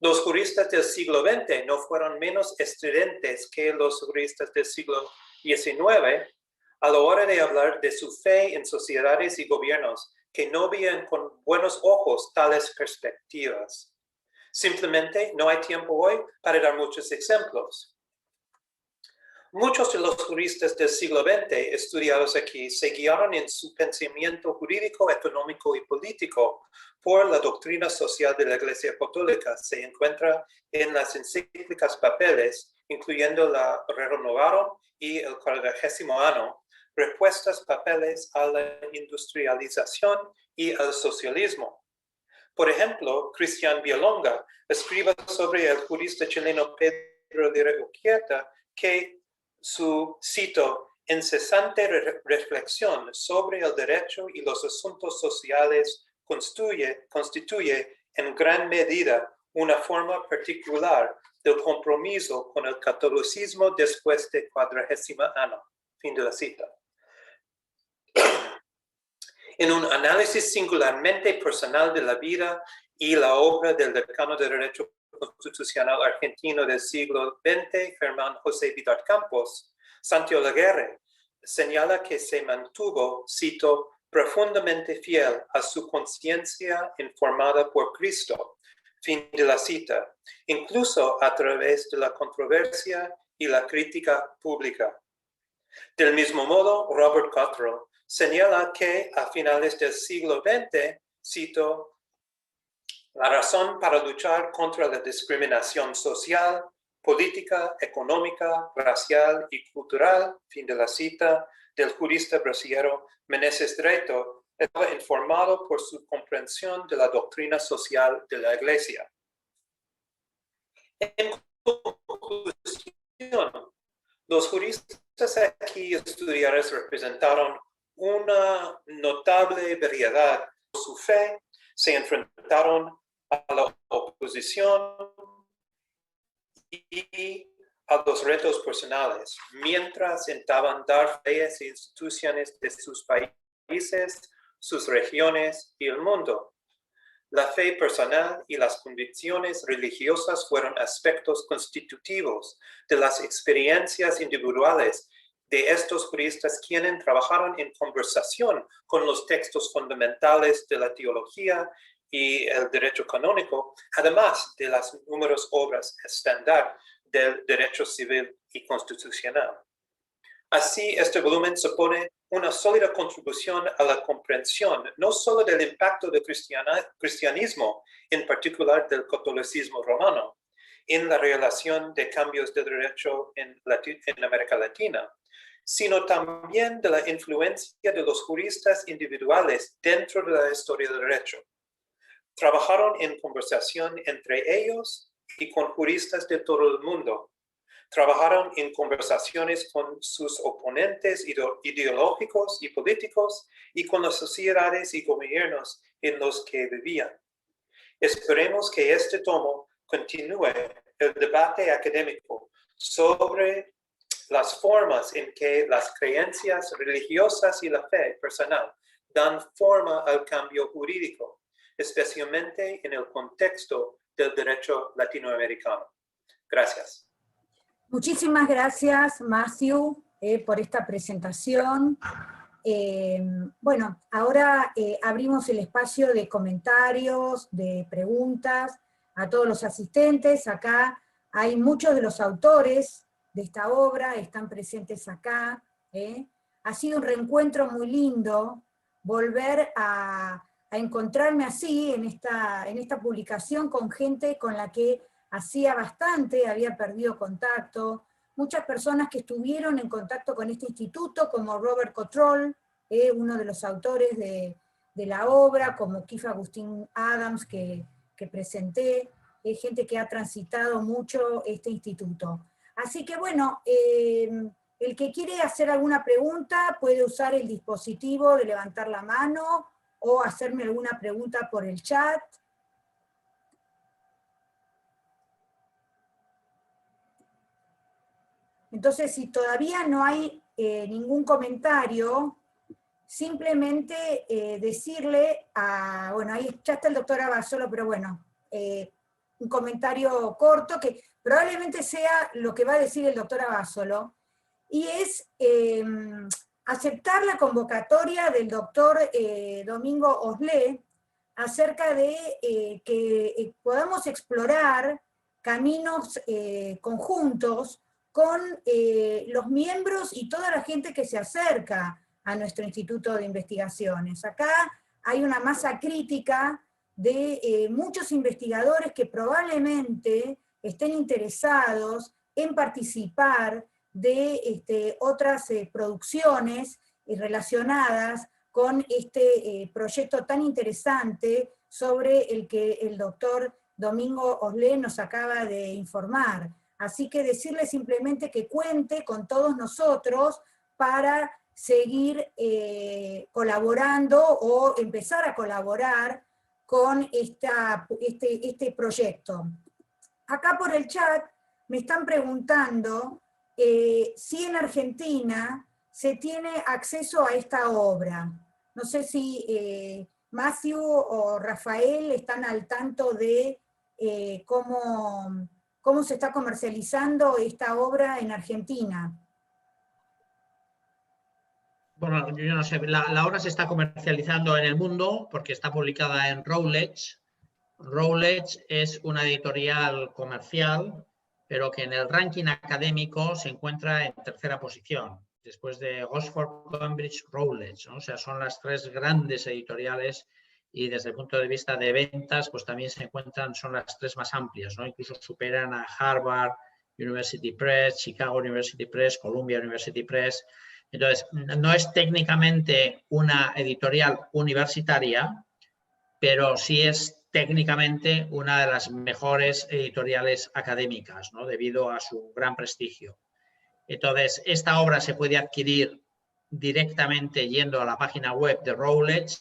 Los juristas del siglo XX no fueron menos estridentes que los juristas del siglo XIX a la hora de hablar de su fe en sociedades y gobiernos que no veían con buenos ojos tales perspectivas. Simplemente no hay tiempo hoy para dar muchos ejemplos. Muchos de los juristas del siglo XX estudiados aquí se guiaron en su pensamiento jurídico, económico y político por la doctrina social de la Iglesia Católica. Se encuentra en las encíclicas papeles, incluyendo la Renovarum y el 40º Anno, respuestas papeles a la industrialización y al socialismo. Por ejemplo, Cristian Vialonga escribe sobre el jurista chileno Pedro de Urquieta que su, cito, incesante reflexión sobre el derecho y los asuntos sociales constituye en gran medida una forma particular del compromiso con el catolicismo después de 40º Anno. Fin de la cita. En un análisis singularmente personal de la vida y la obra del decano de Derecho Constitucional argentino del siglo XX, Germán José Vidal Campos, Santiago Laguerre señala que se mantuvo, cito, profundamente fiel a su conciencia informada por Cristo, fin de la cita, incluso a través de la controversia y la crítica pública. Del mismo modo, Robert Cottrell señala que a finales del siglo XX, cito, la razón para luchar contra la discriminación social, política, económica, racial y cultural, fin de la cita, del jurista brasileño Meneses Dreito, estaba informado por su comprensión de la doctrina social de la Iglesia. En conclusión, los juristas aquí estudiados representaron una notable variedad de su fe, se enfrentaron a la oposición y a los retos personales, mientras intentaban dar leyes e instituciones de sus países, sus regiones y el mundo. La fe personal y las convicciones religiosas fueron aspectos constitutivos de las experiencias individuales de estos juristas quienes trabajaron en conversación con los textos fundamentales de la teología y el derecho canónico, además de las numerosas obras estándar del derecho civil y constitucional. Así, este volumen supone una sólida contribución a la comprensión no solo del impacto del cristianismo, en particular del catolicismo romano, en la relación de cambios de derecho en América Latina, sino también de la influencia de los juristas individuales dentro de la historia del derecho. Trabajaron en conversación entre ellos y con juristas de todo el mundo. Trabajaron en conversaciones con sus oponentes ideológicos y políticos y con las sociedades y gobiernos en los que vivían. Esperemos que este tomo continúe el debate académico sobre las formas en que las creencias religiosas y la fe personal dan forma al cambio jurídico, especialmente en el contexto del derecho latinoamericano. Gracias. Muchísimas gracias, Matthew, por esta presentación. Bueno, ahora abrimos el espacio de comentarios, de preguntas a todos los asistentes. Acá hay muchos de los autores de esta obra, están presentes acá. Ha sido un reencuentro muy lindo volver a encontrarme así en esta publicación con gente con la que hacía bastante había perdido contacto, muchas personas que estuvieron en contacto con este instituto, como Robert Cottrell, uno de los autores de la obra, como Keith Agustín Adams, que presenté, gente que ha transitado mucho este instituto. Así que bueno, el que quiere hacer alguna pregunta puede usar el dispositivo de levantar la mano o hacerme alguna pregunta por el chat. Entonces, si todavía no hay ningún comentario, simplemente decirle a, bueno, ahí ya está el doctor Abasolo, pero bueno, un comentario corto que probablemente sea lo que va a decir el doctor Abasolo, y es aceptar la convocatoria del doctor Domingo Oslé acerca de que podamos explorar caminos conjuntos con los miembros y toda la gente que se acerca a nuestro Instituto de Investigaciones. Acá hay una masa crítica de muchos investigadores que probablemente estén interesados en participar de otras producciones relacionadas con este proyecto tan interesante sobre el que el doctor Domingo Oslé nos acaba de informar. Así que decirle simplemente que cuente con todos nosotros para seguir colaborando o empezar a colaborar con este proyecto. Acá por el chat me están preguntando si en Argentina se tiene acceso a esta obra. No sé si Matthew o Rafael están al tanto de cómo se está comercializando esta obra en Argentina. Bueno, yo no sé, la obra se está comercializando en el mundo porque está publicada en Routledge. Routledge es una editorial comercial, pero que en el ranking académico se encuentra en tercera posición, después de Oxford, Cambridge, Routledge, ¿no? O sea, son las tres grandes editoriales y desde el punto de vista de ventas, pues también se encuentran, son las tres más amplias, ¿no? Incluso superan a Harvard University Press, Chicago University Press, Columbia University Press. Entonces, no es técnicamente una editorial universitaria, pero sí es técnicamente una de las mejores editoriales académicas, ¿no? Debido a su gran prestigio. Entonces, esta obra se puede adquirir directamente yendo a la página web de Routledge.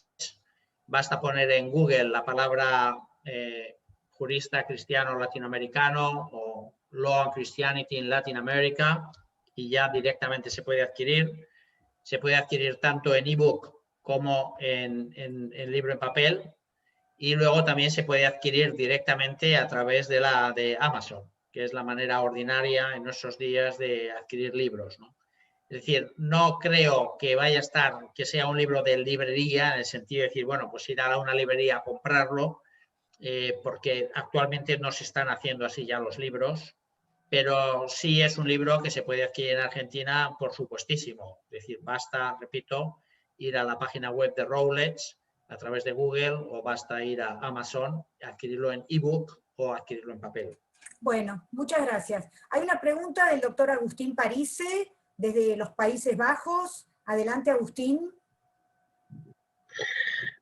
Basta poner en Google la palabra jurista cristiano latinoamericano o Law and Christianity in Latin America y ya directamente se puede adquirir. Se puede adquirir tanto en ebook como en libro en papel. Y luego también se puede adquirir directamente a través de Amazon, que es la manera ordinaria en nuestros días de adquirir libros, ¿no? Es decir, no creo que vaya a estar, que sea un libro de librería, en el sentido de decir, bueno, pues ir a una librería a comprarlo, porque actualmente no se están haciendo así ya los libros, pero sí es un libro que se puede adquirir en Argentina, por supuestísimo. Es decir, basta, repito, ir a la página web de Routledge a través de Google o basta ir a Amazon, adquirirlo en ebook o adquirirlo en papel. Bueno, muchas gracias. Hay una pregunta del doctor Agustín Parise, desde los Países Bajos. Adelante, Agustín.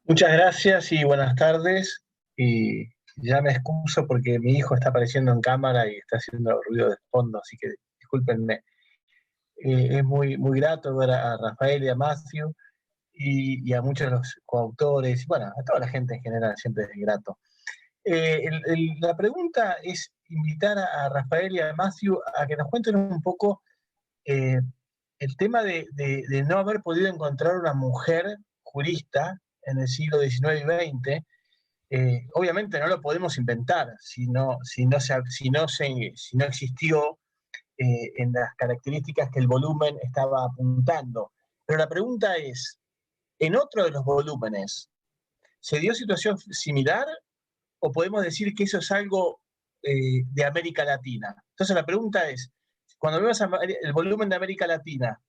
Muchas gracias y buenas tardes. Y ya me excuso porque mi hijo está apareciendo en cámara y está haciendo ruido de fondo, así que discúlpenme. Es muy, muy grato ver a Rafael y a Matthew y a muchos de los coautores, bueno, a toda la gente en general, siempre es grato. La pregunta es invitar a Rafael y a Matthew a que nos cuenten un poco el tema de no haber podido encontrar una mujer jurista en el siglo XIX y XX. Obviamente no lo podemos inventar si no existió en las características que el volumen estaba apuntando. Pero la pregunta es, ¿en otro de los volúmenes se dio situación similar o podemos decir que eso es algo de América Latina? Entonces la pregunta es, cuando vemos el volumen de América Latina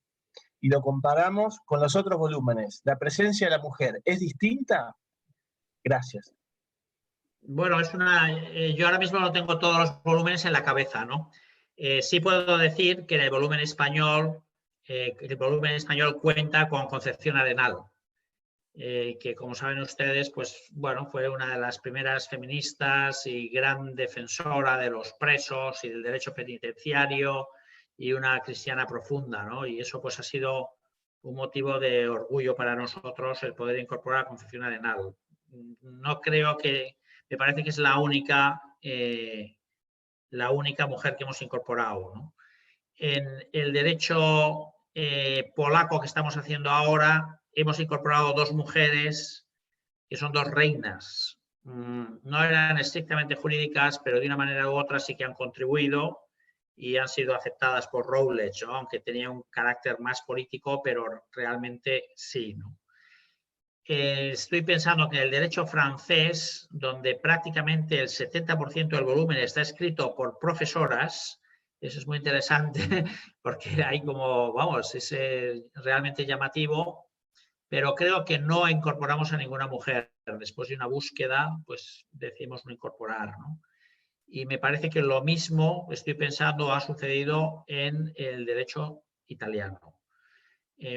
y lo comparamos con los otros volúmenes, ¿la presencia de la mujer es distinta? Gracias. Bueno, yo ahora mismo no tengo todos los volúmenes en la cabeza, ¿no? Sí puedo decir que en el volumen español cuenta con Concepción Arenal, que como saben ustedes, pues bueno, fue una de las primeras feministas y gran defensora de los presos y del derecho penitenciario y una cristiana profunda, ¿no? Y eso pues ha sido un motivo de orgullo para nosotros el poder incorporar a Concepción Arenal. No creo que, me parece que es la única mujer que hemos incorporado, ¿no? En el derecho polaco que estamos haciendo ahora, hemos incorporado 2 mujeres que son 2 reinas. No eran estrictamente jurídicas, pero de una manera u otra sí que han contribuido y han sido aceptadas por Rowledge, ¿no? Aunque tenía un carácter más político, pero realmente sí, ¿no? Estoy pensando que en el derecho francés, donde prácticamente el 70% del volumen está escrito por profesoras, eso es muy interesante porque hay como, vamos, es realmente llamativo, pero creo que no incorporamos a ninguna mujer. Después de una búsqueda, pues decidimos no incorporar, ¿no? Y me parece que lo mismo, estoy pensando, ha sucedido en el derecho italiano.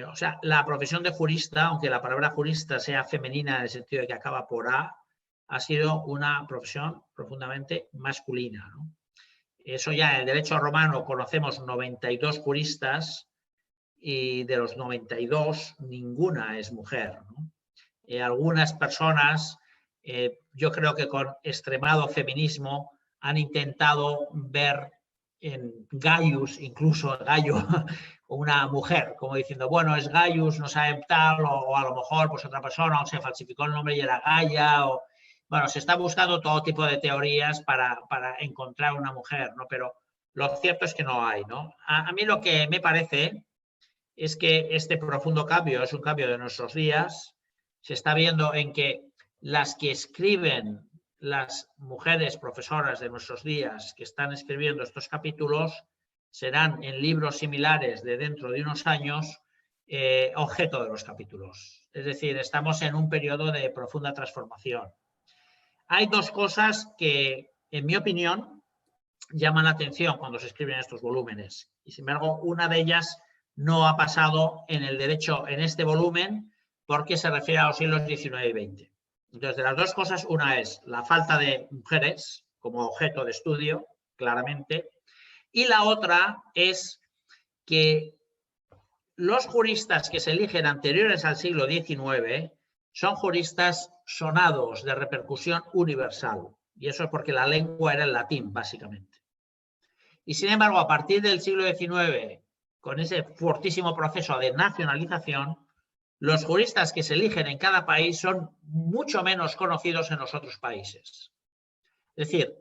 O sea, la profesión de jurista, aunque la palabra jurista sea femenina en el sentido de que acaba por A, ha sido una profesión profundamente masculina, ¿no? Eso ya en el derecho romano conocemos 92 juristas y de los 92 ninguna es mujer, ¿no? Algunas personas, yo creo que con extremado feminismo, han intentado ver en Gaius, incluso Gallo, una mujer, como diciendo, bueno, es Gaius, no sabe tal, o a lo mejor pues otra persona, o se falsificó el nombre y era Gaia, o bueno, se está buscando todo tipo de teorías para encontrar una mujer, ¿no? Pero lo cierto es que no hay, ¿no? A mí lo que me parece es que este profundo cambio es un cambio de nuestros días. Se está viendo en que las que escriben, las mujeres profesoras de nuestros días que están escribiendo estos capítulos, serán en libros similares de dentro de unos años objeto de los capítulos. Es decir, estamos en un periodo de profunda transformación. Hay 2 cosas que, en mi opinión, llaman la atención cuando se escriben estos volúmenes. Y, sin embargo, una de ellas no ha pasado en el derecho en este volumen porque se refiere a los siglos XIX y XX. Entonces, de las 2 cosas, una es la falta de mujeres como objeto de estudio, claramente, y la otra es que los juristas que se eligen anteriores al siglo XIX son juristas sonados de repercusión universal. Y eso es porque la lengua era el latín, básicamente. Y, sin embargo, a partir del siglo XIX, con ese fortísimo proceso de nacionalización, los juristas que se eligen en cada país son mucho menos conocidos en los otros países. Es decir,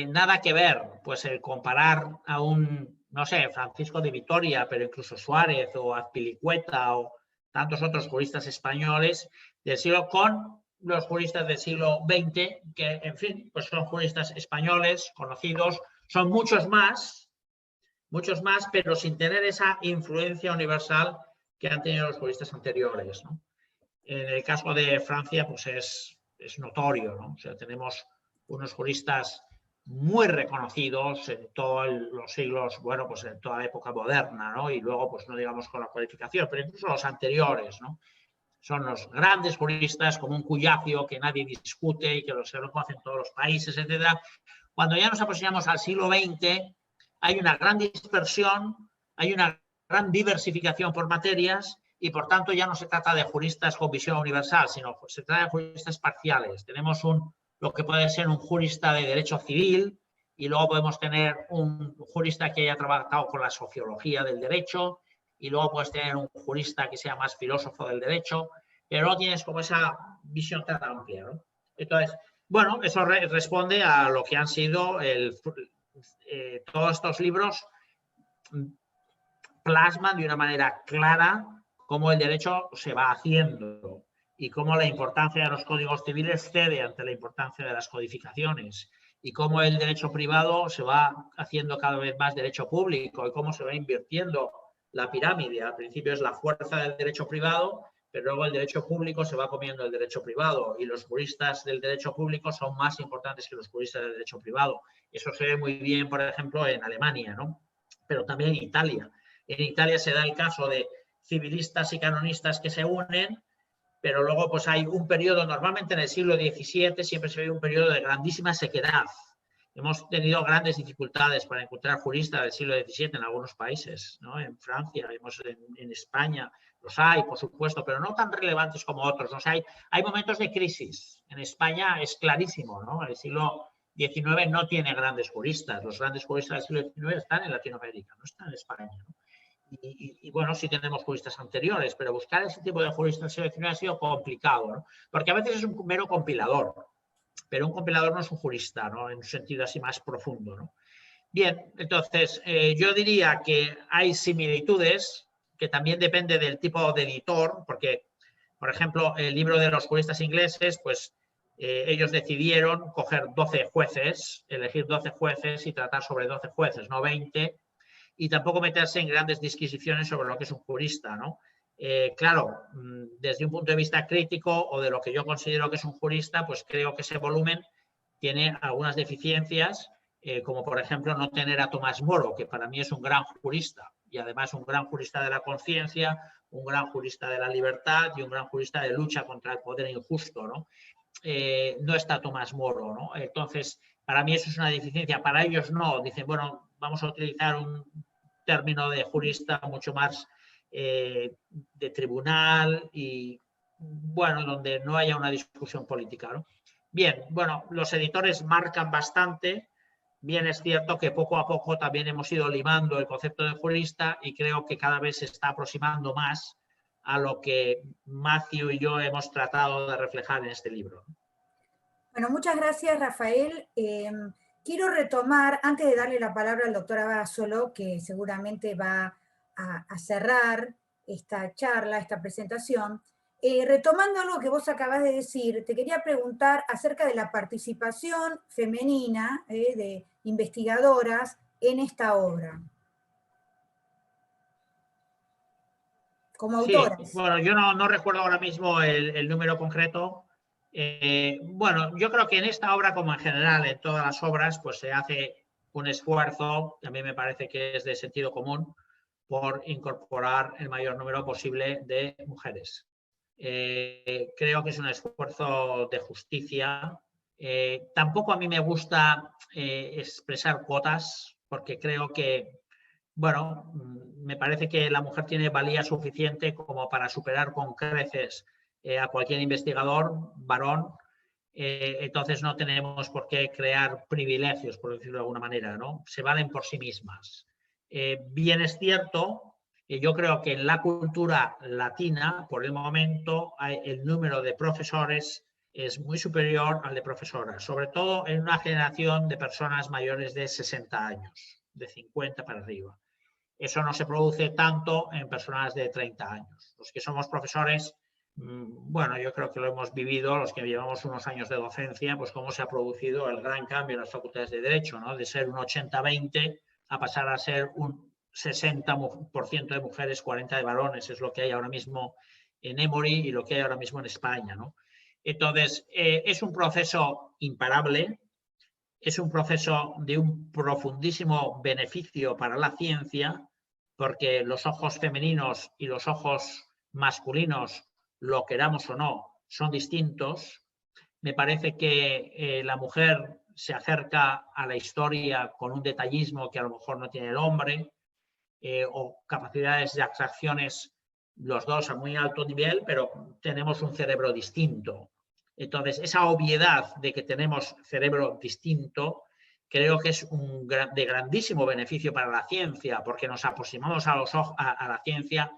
nada que ver, pues el comparar a un, no sé, Francisco de Vitoria, pero incluso Suárez o Azpilicueta o tantos otros juristas españoles del siglo con los juristas del siglo XX, que, en fin, pues son juristas españoles conocidos, son muchos más, pero sin tener esa influencia universal que han tenido los juristas anteriores, ¿no? En el caso de Francia, pues es notorio, ¿no? O sea, tenemos unos juristas muy reconocidos en todos los siglos, bueno, pues en toda la época moderna, ¿no? Y luego, pues no digamos con la cualificación, pero incluso los anteriores, ¿no? Son los grandes juristas como un Cuyacio que nadie discute y que se lo conocen todos los países, etcétera. Cuando ya nos aproximamos al siglo XX, hay una gran dispersión, hay una gran diversificación por materias y, por tanto, ya no se trata de juristas con visión universal, sino se trata de juristas parciales. Tenemos lo que puede ser un jurista de derecho civil y luego podemos tener un jurista que haya trabajado con la sociología del derecho y luego puedes tener un jurista que sea más filósofo del derecho, pero no tienes como esa visión tan amplia, ¿no? Entonces, bueno, eso responde a lo que han sido todos estos libros plasman de una manera clara cómo el derecho se va haciendo y cómo la importancia de los códigos civiles cede ante la importancia de las codificaciones y cómo el derecho privado se va haciendo cada vez más derecho público y cómo se va invirtiendo la pirámide. Al principio es la fuerza del derecho privado, pero luego el derecho público se va comiendo el derecho privado y los juristas del derecho público son más importantes que los juristas del derecho privado. Eso se ve muy bien, por ejemplo, en Alemania, ¿no? Pero también en Italia. En Italia se da el caso de civilistas y canonistas que se unen, pero luego pues hay un periodo, normalmente en el siglo XVII siempre se ve un periodo de grandísima sequedad. Hemos tenido grandes dificultades para encontrar juristas del siglo XVII en algunos países, ¿no? En Francia, en España, los hay, por supuesto, pero no tan relevantes como otros. O sea, hay momentos de crisis. En España es clarísimo, ¿no? El siglo XIX no tiene grandes juristas. Los grandes juristas del siglo XIX están en Latinoamérica, no están en España, ¿no? Y bueno, sí tenemos juristas anteriores, pero buscar ese tipo de juristas del siglo XIX ha sido complicado, ¿no? Porque a veces es un mero compilador, pero un compilador no es un jurista, ¿no? En un sentido así más profundo, ¿no? Bien, entonces yo diría que hay similitudes, que también depende del tipo de editor, porque, por ejemplo, el libro de los juristas ingleses, pues ellos decidieron coger 12 jueces, elegir 12 jueces y tratar sobre 12 jueces, no 20, y tampoco meterse en grandes disquisiciones sobre lo que es un jurista, ¿no? Claro, desde un punto de vista crítico o de lo que yo considero que es un jurista, pues creo que ese volumen tiene algunas deficiencias, como por ejemplo no tener a Tomás Moro, que para mí es un gran jurista y además un gran jurista de la conciencia, un gran jurista de la libertad y un gran jurista de lucha contra el poder injusto, ¿no? No está Tomás Moro, ¿no? Entonces, para mí eso es una deficiencia, para ellos no, dicen, bueno, vamos a utilizar un término de jurista mucho más de tribunal y, bueno, donde no haya una discusión política, ¿no? Bien, bueno, los editores marcan bastante. Bien, es cierto que poco a poco también hemos ido limando el concepto de jurista y creo que cada vez se está aproximando más a lo que Matthew y yo hemos tratado de reflejar en este libro. Bueno, muchas gracias, Rafael. Quiero retomar, antes de darle la palabra al doctor Abasolo, que seguramente va a cerrar esta charla, esta presentación, retomando algo que vos acabás de decir, te quería preguntar acerca de la participación femenina de investigadoras en esta obra. Como autoras. Sí, bueno, yo no recuerdo ahora mismo el número concreto. Bueno, yo creo que en esta obra, como en general en todas las obras, pues se hace un esfuerzo, a mí me parece que es de sentido común, por incorporar el mayor número posible de mujeres. Creo que es un esfuerzo de justicia. Tampoco a mí me gusta expresar cuotas, porque creo que, bueno, me parece que la mujer tiene valía suficiente como para superar con creces a cualquier investigador varón. Entonces no tenemos por qué crear privilegios, por decirlo de alguna manera, ¿no? Se valen por sí mismas. Bien es cierto, yo creo que en la cultura latina, por el momento, el número de profesores es muy superior al de profesoras, sobre todo en una generación de personas mayores de 60 años, de 50 para arriba. Eso no se produce tanto en personas de 30 años. Los que somos profesores, bueno, yo creo que lo hemos vivido, los que llevamos unos años de docencia, pues cómo se ha producido el gran cambio en las facultades de Derecho, ¿no? De ser un 80-20 a pasar a ser un 60% de mujeres, 40% de varones, es lo que hay ahora mismo en Emory y lo que hay ahora mismo en España, ¿no? Entonces, es un proceso imparable, es un proceso de un profundísimo beneficio para la ciencia, porque los ojos femeninos y los ojos masculinos, lo queramos o no, son distintos. Me parece que la mujer se acerca a la historia con un detallismo que a lo mejor no tiene el hombre, o capacidades de abstracciones, los dos a muy alto nivel, pero tenemos un cerebro distinto. Entonces, esa obviedad de que tenemos cerebro distinto, creo que es de grandísimo beneficio para la ciencia, porque nos aproximamos a la ciencia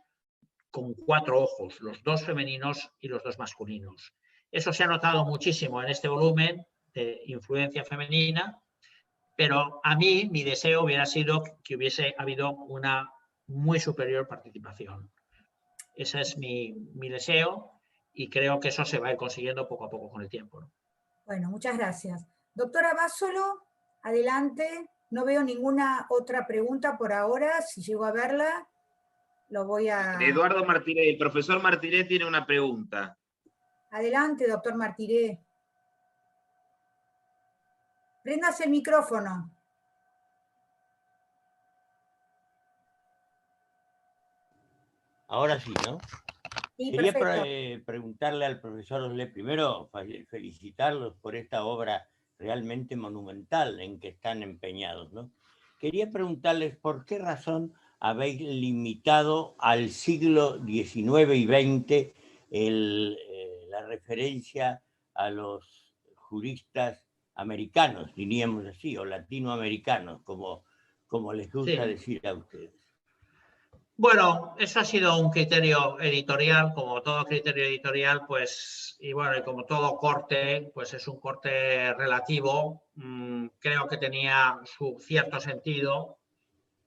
con 4 ojos, los 2 femeninos y los 2 masculinos. Eso se ha notado muchísimo en este volumen de influencia femenina, pero a mí mi deseo hubiera sido que hubiese habido una muy superior participación. Ese es mi deseo y creo que eso se va a ir consiguiendo poco a poco con el tiempo, ¿no? Bueno, muchas gracias. Doctora Abasolo, adelante. No veo ninguna otra pregunta por ahora. Si llego a verla, lo voy a... Eduardo Martiré, el profesor Martiré tiene una pregunta. Adelante, doctor Martiré. Préndase el micrófono. Ahora sí, ¿no? Sí, quería preguntarle al profesor Oslé, primero felicitarlos por esta obra realmente monumental en que están empeñados, ¿no? Quería preguntarles por qué razón habéis limitado al siglo XIX y XX la referencia a los juristas americanos, diríamos así, o latinoamericanos, como les gusta decir a ustedes. Bueno, eso ha sido un criterio editorial, como todo criterio editorial, pues, y bueno, y como todo corte, pues es un corte relativo. Creo que tenía su cierto sentido,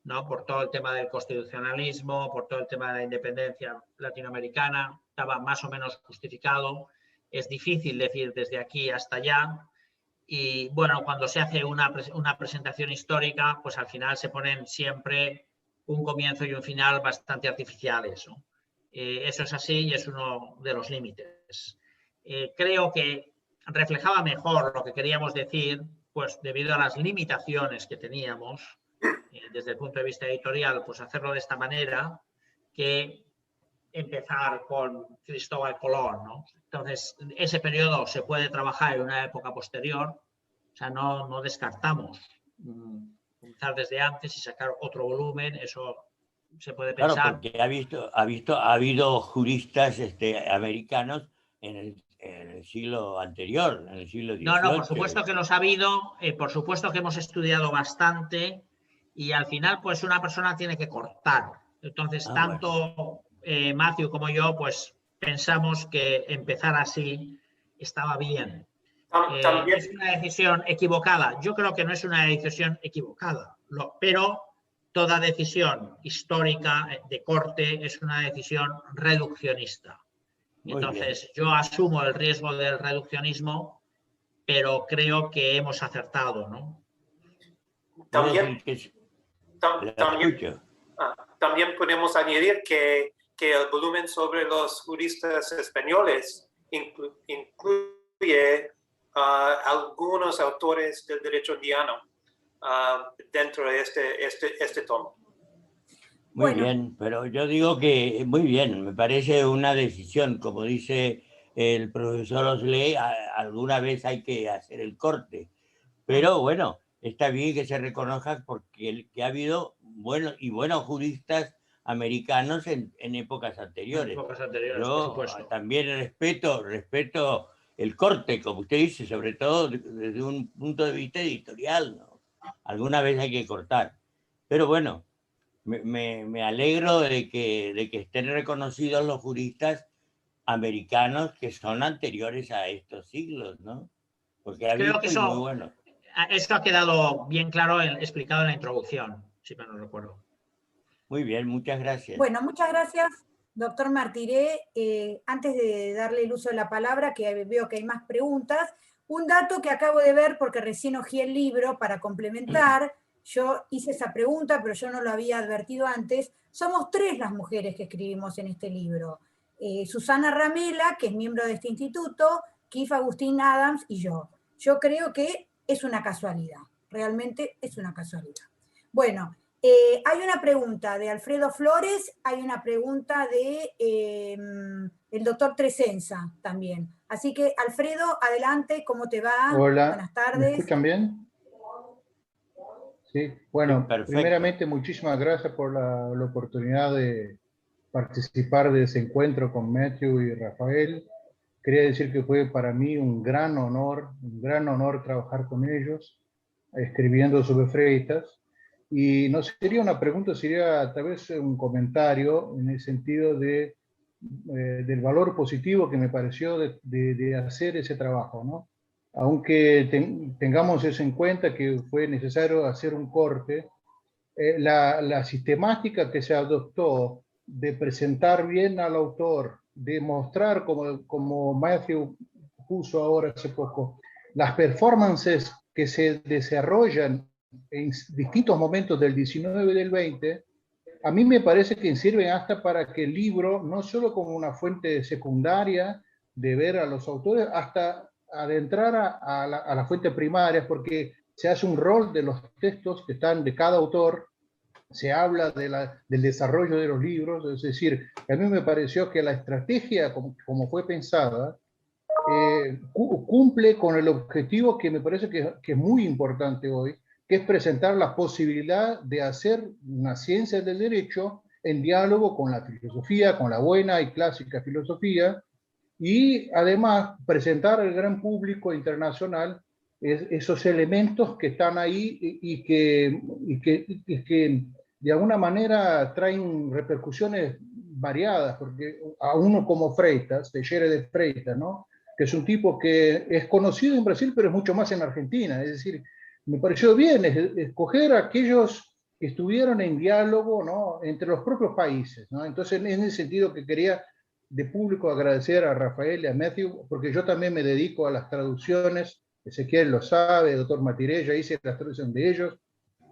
¿no? Por todo el tema del constitucionalismo, por todo el tema de la independencia latinoamericana, estaba más o menos justificado. Es difícil decir desde aquí hasta allá. Y bueno, cuando se hace una presentación histórica, pues al final se ponen siempre un comienzo y un final bastante artificiales, ¿no? Eso es así y es uno de los límites. Creo que reflejaba mejor lo que queríamos decir, pues debido a las limitaciones que teníamos desde el punto de vista editorial, pues hacerlo de esta manera que empezar con Cristóbal Colón, ¿no? Entonces, ese periodo se puede trabajar en una época posterior, o sea, no descartamos comenzar desde antes y sacar otro volumen, eso se puede pensar. Claro, porque ha habido juristas americanos en el siglo anterior, en el siglo XVIII. No, por supuesto que los ha habido, por supuesto que hemos estudiado bastante y al final, pues una persona tiene que cortar. Entonces, tanto Matthew como yo, pues pensamos que empezar así estaba bien. ¿Es una decisión equivocada? Yo creo que no es una decisión equivocada, pero toda decisión histórica de corte es una decisión reduccionista. Entonces, yo asumo el riesgo del reduccionismo, pero creo que hemos acertado, ¿no? También podemos añadir que el volumen sobre los juristas españoles incluye algunos autores del derecho indiano dentro de este tomo. Muy bien, pero yo digo que muy bien, me parece una decisión, como dice el profesor Osley, alguna vez hay que hacer el corte, pero bueno, está bien que se reconozca porque que ha habido buenos juristas americanos en épocas anteriores. Yo por supuesto. También respeto el corte, como usted dice, sobre todo desde un punto de vista editorial, ¿no? Alguna vez hay que cortar, pero bueno, me alegro de que estén reconocidos los juristas americanos que son anteriores a estos siglos, ¿no? Porque creo que muy bueno. Eso ha quedado bien claro explicado en la introducción, si me no recuerdo. Muy bien, muchas gracias. Bueno, muchas gracias, doctor Martiré. Antes de darle el uso de la palabra, que veo que hay más preguntas, un dato que acabo de ver porque recién hojeé el libro para complementar. Yo hice esa pregunta, pero yo no lo había advertido antes. Somos 3 las mujeres que escribimos en este libro. Susana Ramela, que es miembro de este instituto, Keith Agustín Adams y yo. Yo creo que es una casualidad, realmente es una casualidad. Bueno, hay una pregunta de Alfredo Flores, hay una pregunta de el doctor Tresenza también. Así que, Alfredo, adelante, ¿cómo te va? Hola. Buenas tardes. ¿Me escuchan bien? Sí, bueno, sí, primeramente muchísimas gracias por la oportunidad de participar de ese encuentro con Matthew y Rafael. Quería decir que fue para mí un gran honor trabajar con ellos, escribiendo sobre Freitas. Y no sería una pregunta, sería tal vez un comentario en el sentido del valor positivo que me pareció de hacer ese trabajo, ¿no? Aunque tengamos eso en cuenta que fue necesario hacer un corte, la sistemática que se adoptó de presentar bien al autor, de mostrar, como Matthew puso ahora hace poco, las performances que se desarrollan en distintos momentos del 19 y del 20, a mí me parece que sirven hasta para que el libro, no solo como una fuente secundaria de ver a los autores, hasta adentrar a la fuente primaria, porque se hace un rol de los textos que están de cada autor, se habla del desarrollo de los libros, es decir, a mí me pareció que la estrategia, como fue pensada, cumple con el objetivo que me parece que es muy importante hoy, que es presentar la posibilidad de hacer una ciencia del derecho en diálogo con la filosofía, con la buena y clásica filosofía, y además presentar al gran público internacional esos elementos que están ahí y que de alguna manera traen repercusiones variadas, porque a uno como Freitas, Teixeira de Freitas, ¿no? Que es un tipo que es conocido en Brasil, pero es mucho más en Argentina. Es decir, me pareció bien escoger a aquellos que estuvieron en diálogo, ¿no? Entre los propios países, ¿no? Entonces, en ese sentido que quería de público agradecer a Rafael y a Matthew, porque yo también me dedico a las traducciones. Ezequiel lo sabe, el doctor Matiré, yo hice la traducción de ellos,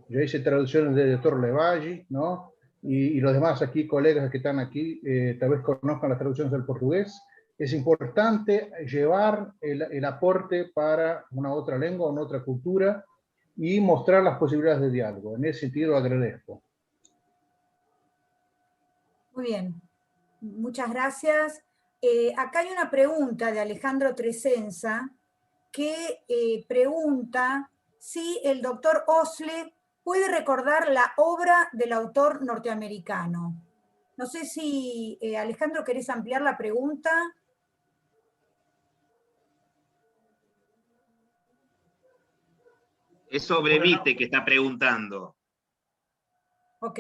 yo hice traducciones del doctor Levalli, ¿no? Y los demás aquí, colegas que están aquí, tal vez conozcan las traducciones del portugués. Es importante llevar el aporte para una otra lengua, una otra cultura, y mostrar las posibilidades de diálogo. En ese sentido agradezco. Muy bien, muchas gracias. Acá hay una pregunta de Alejandro Tresenza que pregunta si el doctor Osle puede recordar la obra del autor norteamericano. No sé si, Alejandro, ¿querés ampliar la pregunta? Es sobre Vite que está preguntando. Ok.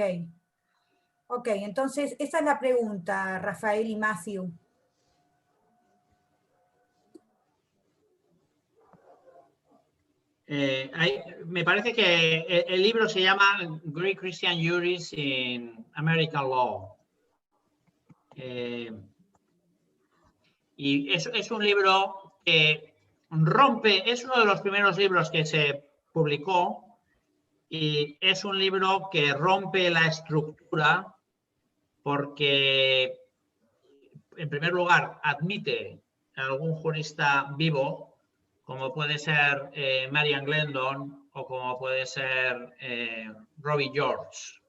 Ok, entonces esa es la pregunta, Rafael y Matthew. Me parece que el libro se llama Greek Christian Juries in American Law. Y es un libro que rompe, es uno de los primeros libros que se publicó y es un libro que rompe la estructura porque, en primer lugar, admite a algún jurista vivo, como puede ser Marian Glendon o como puede ser Robbie George.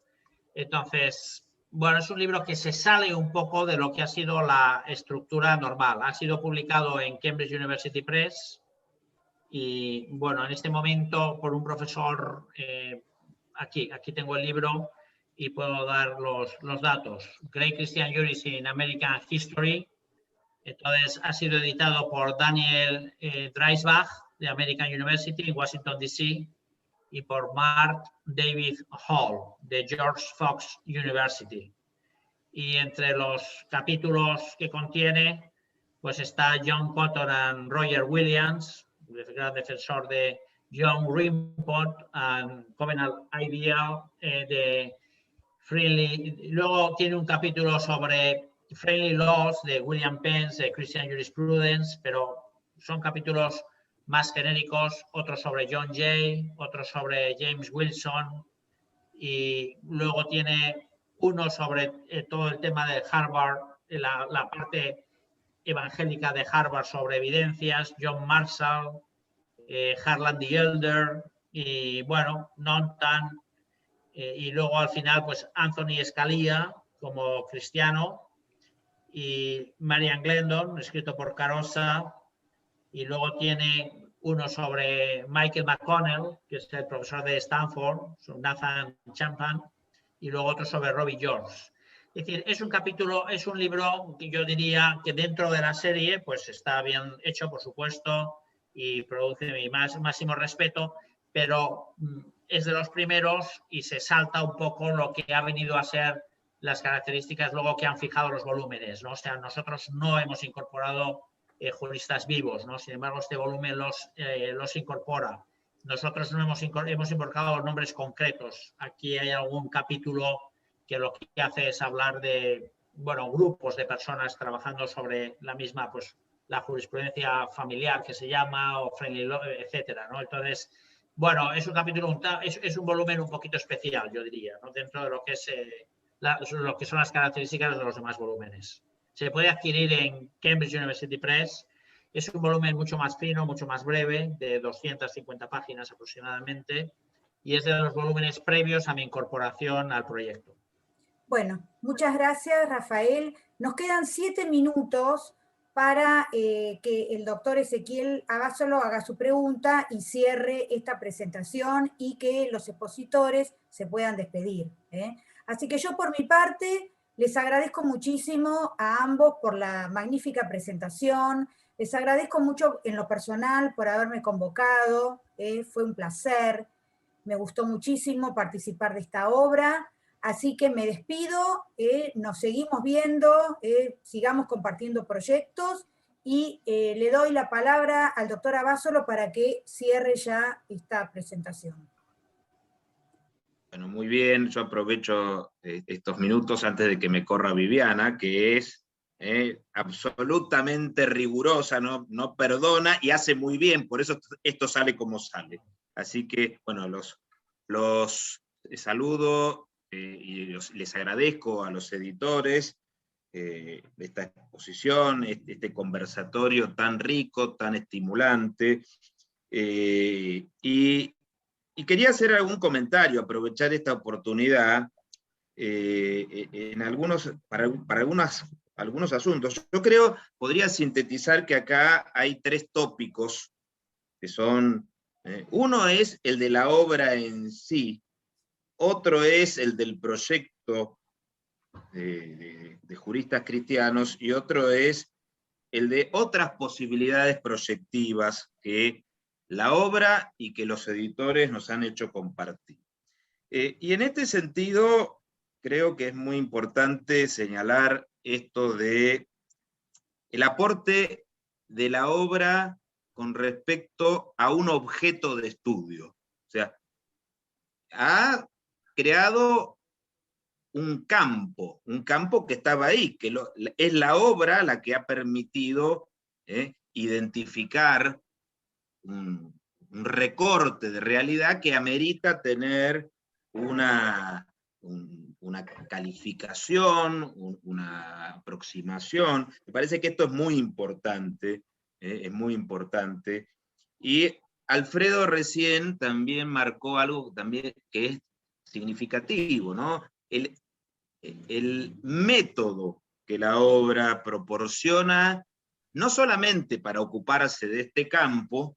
Entonces, bueno, es un libro que se sale un poco de lo que ha sido la estructura normal. Ha sido publicado en Cambridge University Press y, bueno, en este momento por un profesor, aquí tengo el libro y puedo dar los datos. Great Christian Juries in American History. Entonces, ha sido editado por Daniel Dreisbach de American University en Washington, D.C. y por Mark David Hall de George Fox University. Y entre los capítulos que contiene, pues está John Cotton and Roger Williams, el gran defensor de John Rimpot and Covenant Ideal de Friendly. Luego tiene un capítulo sobre Friendly Laws de William Pence, de Christian Jurisprudence, pero son capítulos más genéricos, otros sobre John Jay, otros sobre James Wilson, y luego tiene uno sobre todo el tema de Harvard, la parte evangélica de Harvard sobre evidencias, John Marshall, Harlan the Elder, y bueno, Nontan, y luego al final pues Anthony Scalia como cristiano, y Marian Glendon, escrito por Carosa, y luego tiene uno sobre Michael McConnell, que es el profesor de Stanford, Nathan Champan, y luego otro sobre Robbie George. Es decir, es un capítulo, es un libro que yo diría que dentro de la serie pues está bien hecho, por supuesto, y produce mi máximo respeto, pero es de los primeros y se salta un poco lo que ha venido a ser las características luego que han fijado los volúmenes, ¿no? O sea, nosotros no hemos incorporado juristas vivos, ¿no? Sin embargo, este volumen los incorpora. Nosotros no hemos incorporado nombres concretos. Aquí hay algún capítulo que lo que hace es hablar de, bueno, grupos de personas trabajando sobre la misma, pues, la jurisprudencia familiar que se llama, o friendly law, etcétera, ¿no? Entonces, bueno, es un capítulo, es un volumen un poquito especial, yo diría, ¿no? Dentro de lo que es lo que son las características de los demás volúmenes. Se puede adquirir en Cambridge University Press. Es un volumen mucho más fino, mucho más breve, de 250 páginas aproximadamente, y es de los volúmenes previos a mi incorporación al proyecto. Bueno, muchas gracias, Rafael. Nos quedan 7 minutos para que el doctor Ezequiel haga su pregunta y cierre esta presentación y que los expositores se puedan despedir. Así que yo por mi parte les agradezco muchísimo a ambos por la magnífica presentación, Les agradezco mucho en lo personal por haberme convocado, fue un placer, me gustó muchísimo participar de esta obra, así que me despido, nos seguimos viendo, sigamos compartiendo proyectos, y le doy la palabra al doctor Abasolo para que cierre ya esta presentación. Bueno, muy bien, yo aprovecho estos minutos antes de que me corra Viviana, que es absolutamente rigurosa, no perdona y hace muy bien, por eso esto sale como sale. Así que, bueno, los saludo y les agradezco a los editores de esta exposición, este conversatorio tan rico, tan estimulante, y quería hacer algún comentario, aprovechar esta oportunidad para algunos asuntos. Yo creo, podría sintetizar que acá hay 3 tópicos que son, uno es el de la obra en sí, otro es el del proyecto de juristas cristianos, y otro es el de otras posibilidades proyectivas que la obra y que los editores nos han hecho compartir. Y en este sentido, creo que es muy importante señalar esto de el aporte de la obra con respecto a un objeto de estudio. O sea, ha creado un campo que estaba ahí, que es la obra la que ha permitido identificar un recorte de realidad que amerita tener una calificación, una aproximación. Me parece que esto es muy importante, es muy importante. Y Alfredo recién también marcó algo también que es significativo, ¿no? El método que la obra proporciona, no solamente para ocuparse de este campo,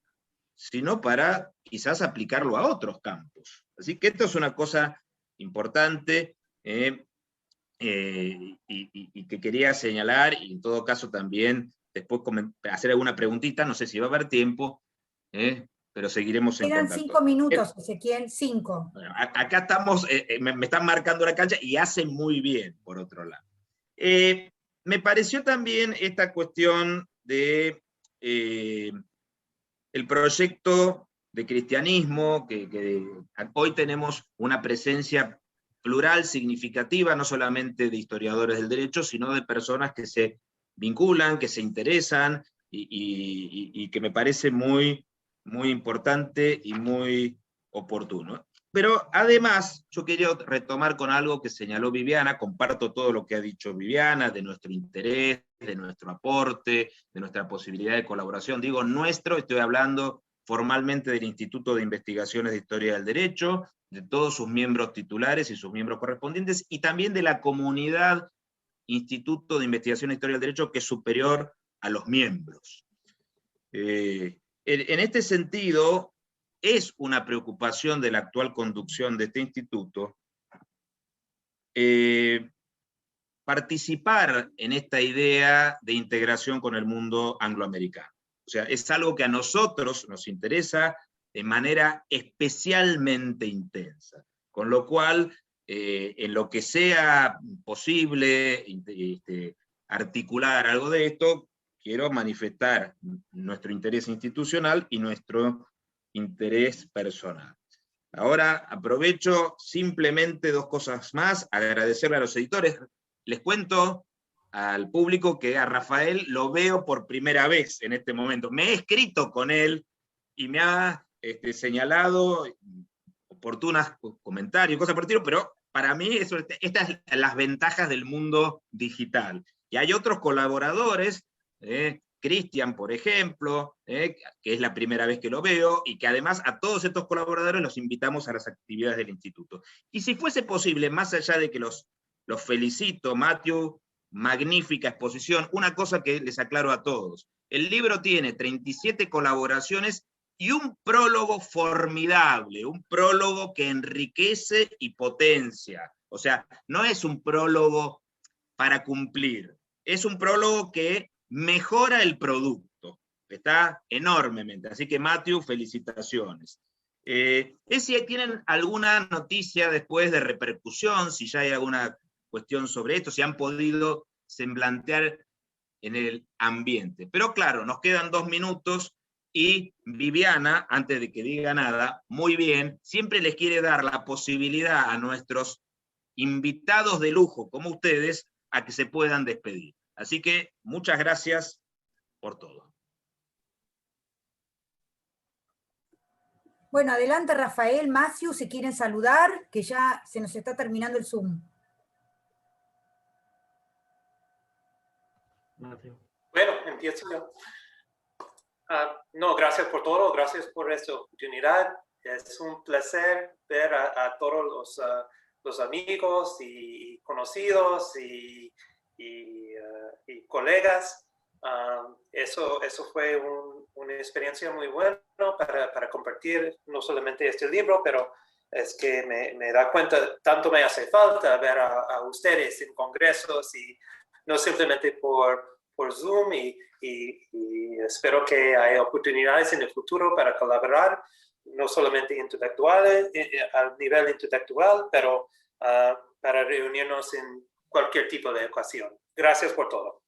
sino para quizás aplicarlo a otros campos. Así que esto es una cosa importante y que quería señalar, y en todo caso también después hacer alguna preguntita, no sé si va a haber tiempo, pero seguiremos en contacto. Quedan 5 minutos, Ezequiel, 5. Bueno, acá estamos, me están marcando la cancha y hacen muy bien, por otro lado. Me pareció también esta cuestión de el proyecto de cristianismo, que hoy tenemos una presencia plural, significativa, no solamente de historiadores del derecho, sino de personas que se vinculan, que se interesan, y que me parece muy, muy importante y muy oportuno. Pero además, yo quería retomar con algo que señaló Viviana, comparto todo lo que ha dicho Viviana, de nuestro interés, de nuestro aporte, de nuestra posibilidad de colaboración. Digo nuestro, estoy hablando formalmente del Instituto de Investigaciones de Historia del Derecho, de todos sus miembros titulares y sus miembros correspondientes, y también de la comunidad Instituto de Investigación de Historia del Derecho, que es superior a los miembros. En este sentido, es una preocupación de la actual conducción de este instituto participar en esta idea de integración con el mundo angloamericano. O sea, es algo que a nosotros nos interesa de manera especialmente intensa, con lo cual, en lo que sea posible articular algo de esto, quiero manifestar nuestro interés institucional y nuestro interés personal. Ahora aprovecho simplemente 2 cosas más, agradecerle a los editores. Les cuento al público que a Rafael lo veo por primera vez en este momento. Me he escrito con él y me ha señalado oportunos comentarios, cosas por el estilo, pero para mí estas son las ventajas del mundo digital. Y hay otros colaboradores, Cristian, por ejemplo, que es la primera vez que lo veo, y que además a todos estos colaboradores los invitamos a las actividades del instituto. Y si fuese posible, más allá de que los felicito, Matthew, magnífica exposición, una cosa que les aclaro a todos: el libro tiene 37 colaboraciones y un prólogo formidable, un prólogo que enriquece y potencia. O sea, no es un prólogo para cumplir, es un prólogo que mejora el producto. Está enormemente. Así que, Matthew, felicitaciones. Es si tienen alguna noticia después de repercusión, si ya hay alguna cuestión sobre esto, si han podido semblantear en el ambiente. Pero claro, nos quedan 2 minutos y Viviana, antes de que diga nada, muy bien, siempre les quiere dar la posibilidad a nuestros invitados de lujo como ustedes a que se puedan despedir. Así que muchas gracias por todo. Bueno, adelante Rafael, Matthew, si quieren saludar, que ya se nos está terminando el Zoom. Matthew. Bueno, empiezo yo. No, gracias por todo, gracias por esta oportunidad. Es un placer ver a todos los amigos y conocidos y colegas. Eso fue una experiencia muy buena para compartir no solamente este libro, pero es que me da cuenta, tanto me hace falta ver a ustedes en congresos y no simplemente por Zoom y espero que haya oportunidades en el futuro para colaborar, no solamente intelectuales, a nivel intelectual, pero para reunirnos en cualquier tipo de ocasión. Gracias por todo.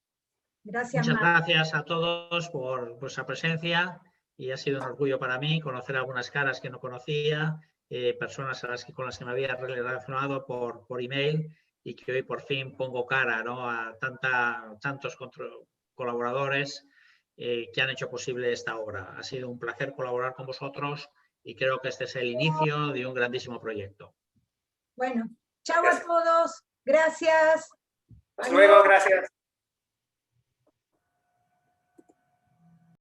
Gracias, Muchas gracias a todos por vuestra presencia y ha sido un orgullo para mí conocer algunas caras que no conocía, personas con las que me había relacionado por email y que hoy por fin pongo cara, ¿no?, a tantos colaboradores que han hecho posible esta obra. Ha sido un placer colaborar con vosotros y creo que este es el inicio de un grandísimo proyecto. Bueno, chao a todos. Gracias. Hasta luego, gracias.